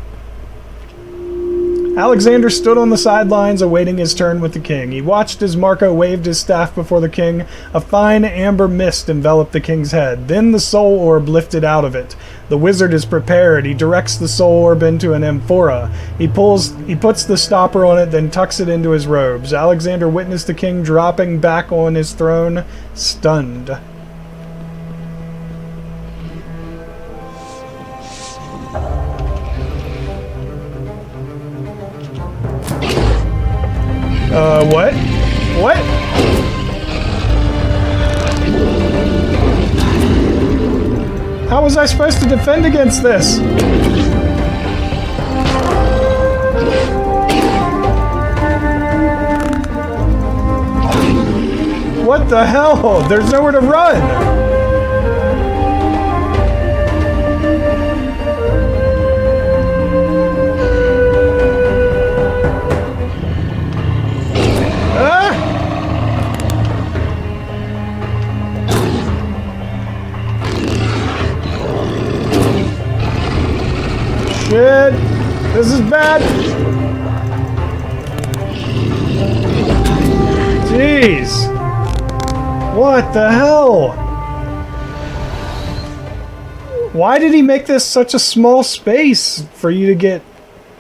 Alexander stood on the sidelines awaiting his turn with the king. He watched as Marco waved his staff before the king. A fine amber mist enveloped the king's head. Then the soul orb lifted out of it. The wizard is prepared. He directs the soul orb into an amphora. He puts the stopper on it, then tucks it into his robes. Alexander witnessed the king dropping back on his throne, stunned. What? What? How was I supposed to defend against this? What the hell? There's nowhere to run! Shit! This is bad! Jeez! What the hell? Why did he make this such a small space for you to get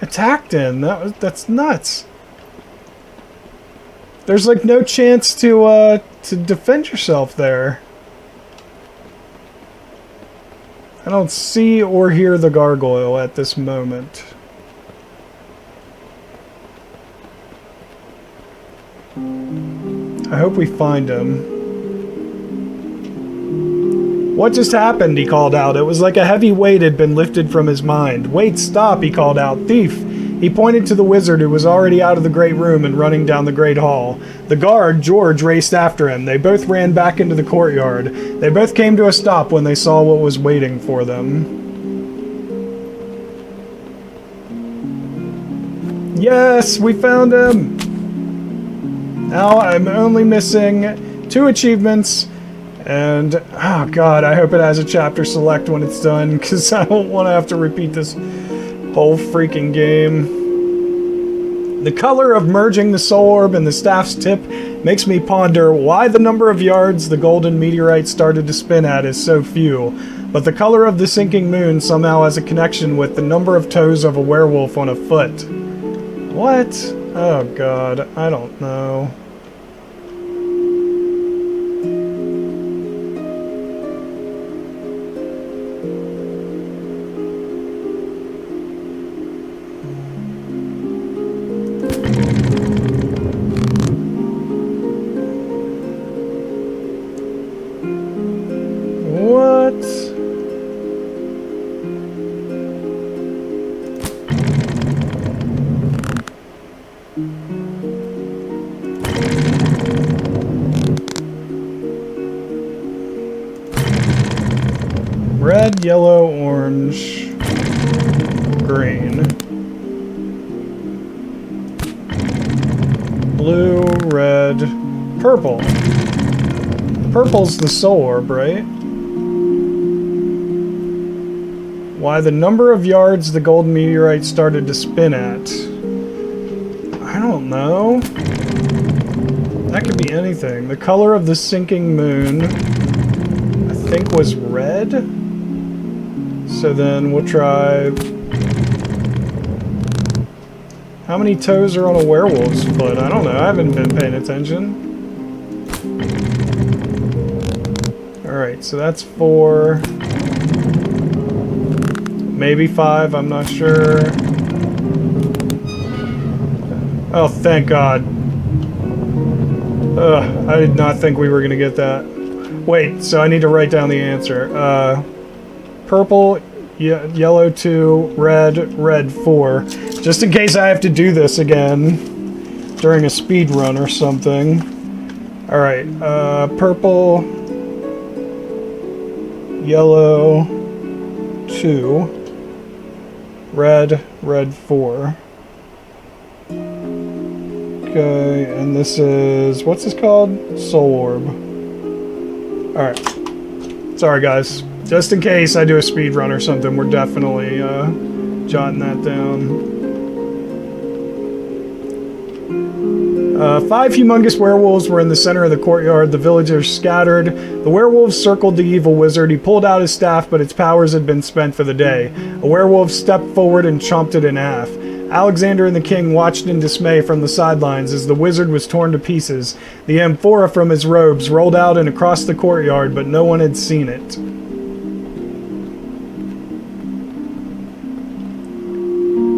attacked in? That's nuts. There's like no chance to defend yourself there. I don't see or hear the gargoyle at this moment. I hope we find him. What just happened? He called out. It was like a heavy weight had been lifted from his mind. Wait, stop, he called out. Thief! He pointed to the wizard who was already out of the great room and running down the great hall. The guard, George, raced after him. They both ran back into the courtyard. They both came to a stop when they saw what was waiting for them. Yes, we found him! Now I'm only missing 2 achievements, and oh god, I hope it has a chapter select when it's done, because I don't want to have to repeat this whole freaking game. The color of merging the soul orb and the staff's tip makes me ponder why the number of yards the golden meteorite started to spin at is so few, but the color of the sinking moon somehow has a connection with the number of toes of a werewolf on a foot. What? Oh god, I don't know. Red, yellow, orange, green. Blue, red, purple. Purple's the soul orb, right? Why the number of yards the golden meteorite started to spin at. I don't know. That could be anything. The color of the sinking moon, I think, was red. So then we'll try... How many toes are on a werewolf's foot? I don't know. I haven't been paying attention. Alright, so that's 4. Maybe 5, I'm not sure. Oh, thank God. Ugh, I did not think we were going to get that. Wait, so I need to write down the answer. Purple, yellow 2, red 4. Just in case I have to do this again during a speed run or something. Alright, purple, yellow 2, red 4. Okay, and this is, what's this called? Soul Orb. Alright. Sorry guys. Just in case I do a speed run or something, we're definitely jotting that down. 5 humongous werewolves were in the center of the courtyard. The villagers scattered. The werewolves circled the evil wizard. He pulled out his staff, but its powers had been spent for the day. A werewolf stepped forward and chomped it in half. Alexander and the king watched in dismay from the sidelines as the wizard was torn to pieces. The amphora from his robes rolled out and across the courtyard, but no one had seen it.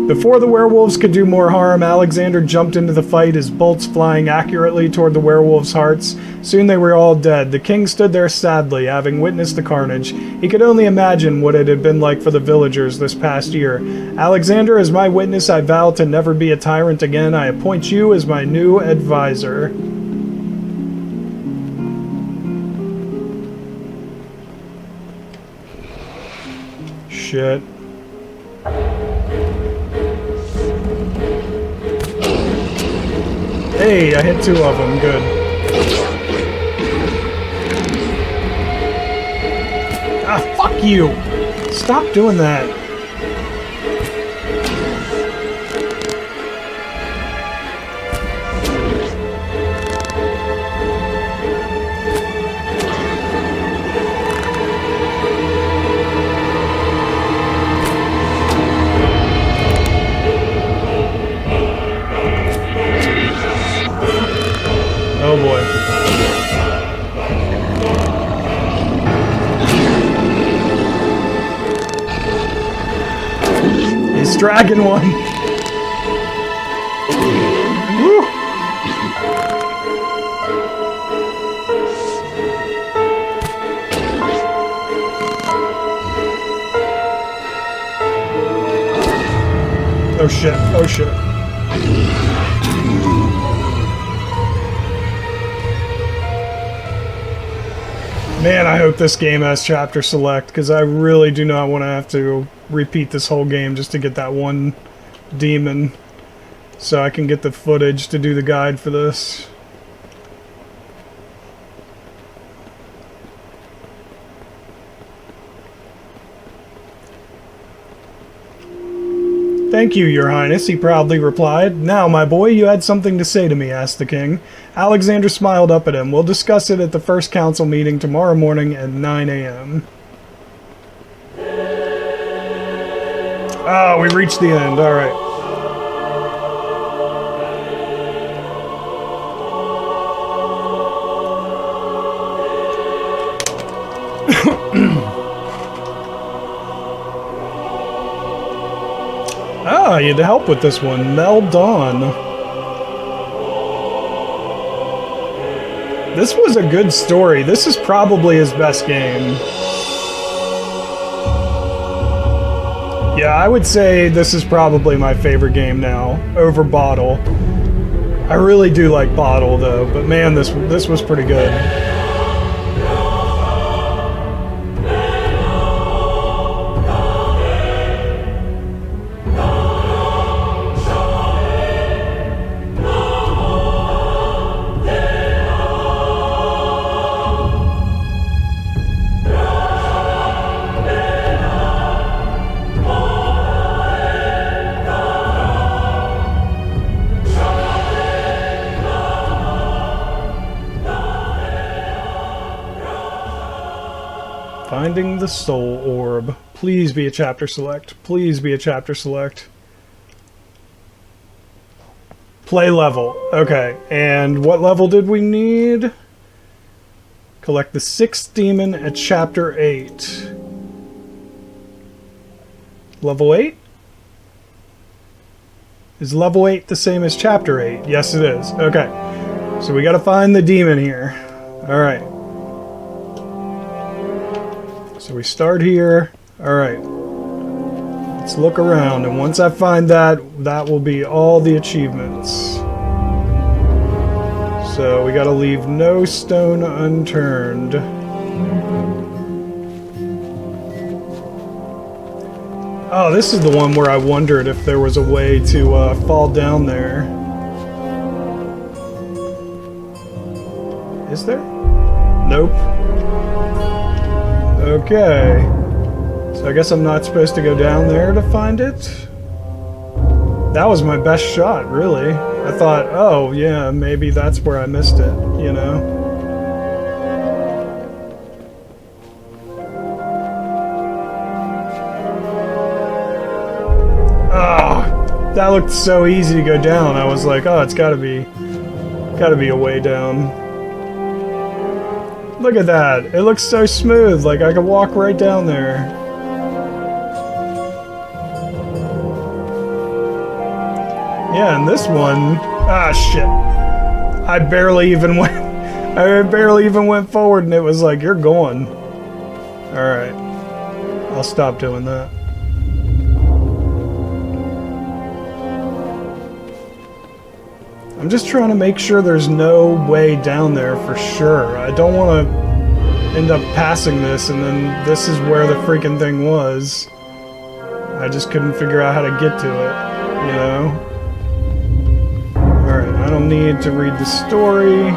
Before the werewolves could do more harm, Alexander jumped into the fight, his bolts flying accurately toward the werewolves' hearts. Soon they were all dead. The king stood there sadly, having witnessed the carnage. He could only imagine what it had been like for the villagers this past year. Alexander, as my witness, I vow to never be a tyrant again. I appoint you as my new advisor. Shit. Hey, I hit 2 of them. Good. Ah, fuck you! Stop doing that. Oh boy. He's dragging one. Woo. Oh shit, oh shit. Man, I hope this game has chapter select, because I really do not want to have to repeat this whole game just to get that one demon, so I can get the footage to do the guide for this. Thank you, Your Highness, he proudly replied. Now, my boy, you had something to say to me, asked the king. Alexander smiled up at him. We'll discuss it at the first council meeting tomorrow morning at 9 a.m. Oh, we reached the end. All right. Ah, you had to help with this one. Mel Dawn. This was a good story. This is probably his best game. Yeah, I would say this is probably my favorite game now, over Bottle. I really do like Bottle, though, but man, this was pretty good. Finding the Soul Orb. Please be a chapter select. Please be a chapter select. Play level. Okay, and what level did we need? Collect the 6th demon at chapter 8. Level 8? Is level 8 the same as chapter 8? Yes, it is. Okay. So we gotta find the demon here. Alright. So we start here. Alright. Let's look around, and once I find that, that will be all the achievements. So we gotta leave no stone unturned. Oh, this is the one where I wondered if there was a way to fall down there. Is there? Nope. Okay. So I guess I'm not supposed to go down there to find it? That was my best shot, really. I thought, oh, yeah, maybe that's where I missed it, you know? Oh, that looked so easy to go down. I was like, oh, it's gotta be a way down. Look at that. It looks so smooth. Like I could walk right down there. Yeah, and this one, ah, shit. I barely even went forward, and it was like, you're going. All right, I'll stop doing that. I'm just trying to make sure there's no way down there for sure. I don't want to end up passing this and then this is where the freaking thing was. I just couldn't figure out how to get to it, you know? Alright, I don't need to read the story.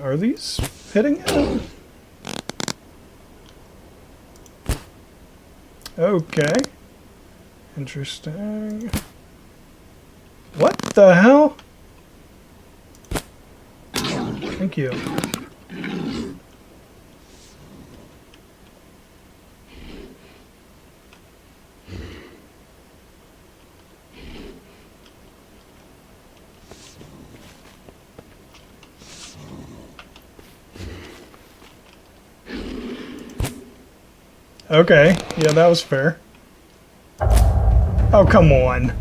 Are these hitting him? Okay. Interesting. What the hell? Thank you. Okay, yeah, that was fair. Oh, come on.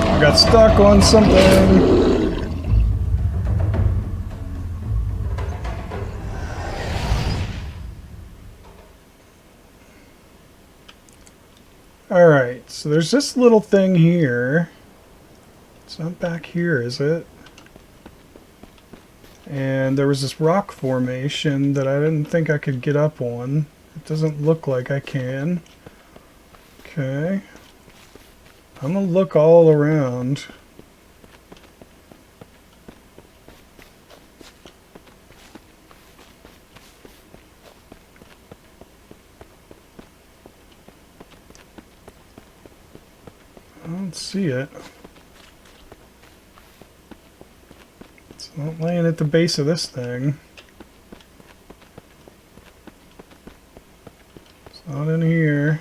I got stuck on something. Alright, so there's this little thing here. It's not back here, is it? And there was this rock formation that I didn't think I could get up on. It doesn't look like I can. Okay. I'm gonna look all around. I don't see it. Not laying at the base of this thing. It's not in here.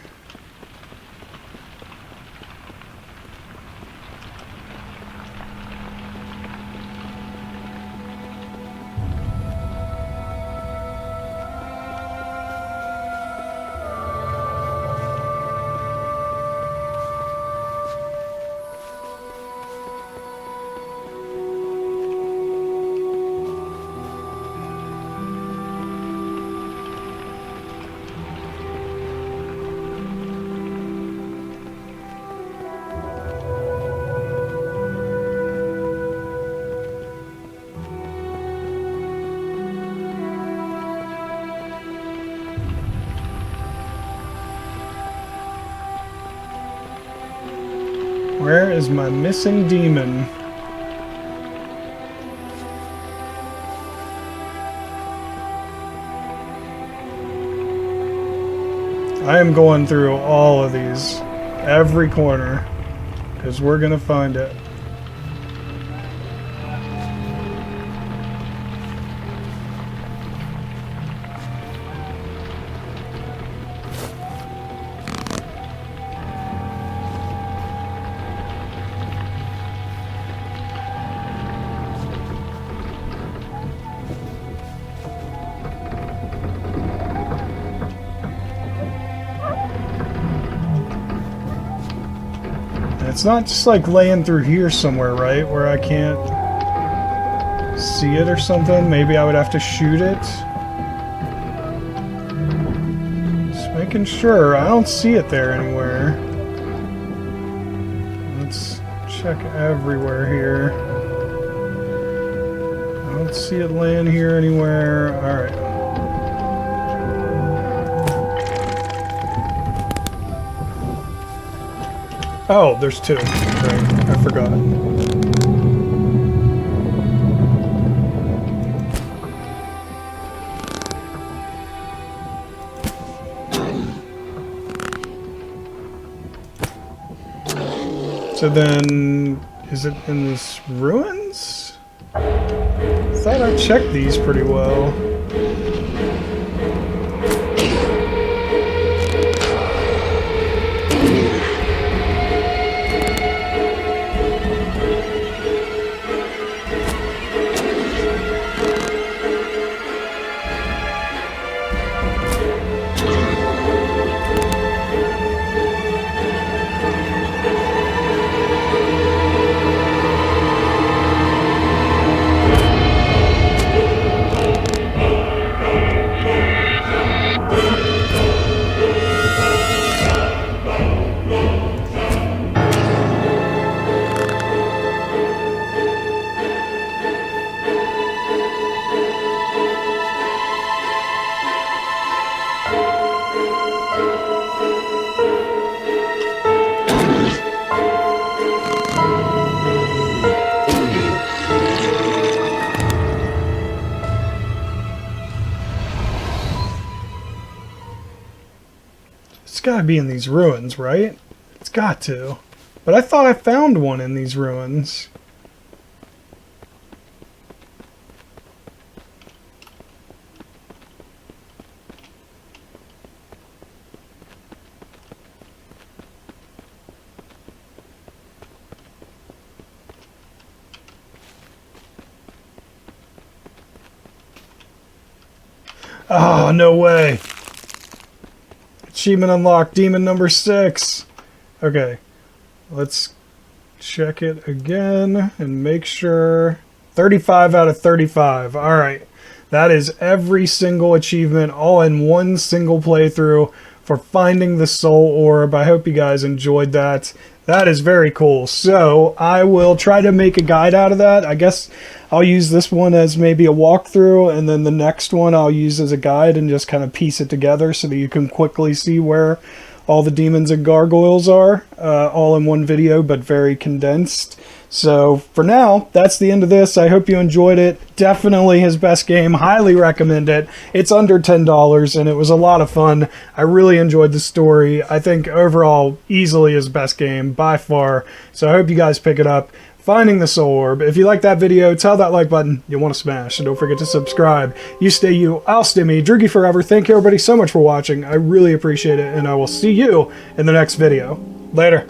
Where is my missing demon? I am going through all of these, every corner, because we're gonna find it. It's not just like laying through here somewhere, right? Where I can't... see it or something. Maybe I would have to shoot it. Just making sure. I don't see it there anywhere. Let's check everywhere here. I don't see it laying here anywhere. Alright. Oh, there's two. Right, I forgot. So then, is it in this ruins? I thought I checked these pretty well. It's gotta be in these ruins, right? It's got to. But I thought I found one in these ruins. Oh, no way. Achievement unlocked, demon number 6. Okay, let's check it again and make sure. 35 out of 35. All right, that is every single achievement all in one single playthrough for finding the soul orb. I hope you guys enjoyed that. That is very cool. So I will try to make a guide out of that. I guess I'll use this one as maybe a walkthrough, and then the next one I'll use as a guide and just kind of piece it together so that you can quickly see where all the demons and gargoyles are, all in one video, but very condensed. So for now, that's the end of this. I hope you enjoyed it. Definitely his best game. Highly recommend it. It's under $10 and it was a lot of fun. I really enjoyed the story. I think overall, easily his best game by far. So I hope you guys pick it up. Finding the Soul Orb. If you like that video, tell that like button you want to smash. And don't forget to subscribe. You stay you, I'll stay me. Droogie forever. Thank you everybody so much for watching. I really appreciate it. And I will see you in the next video. Later.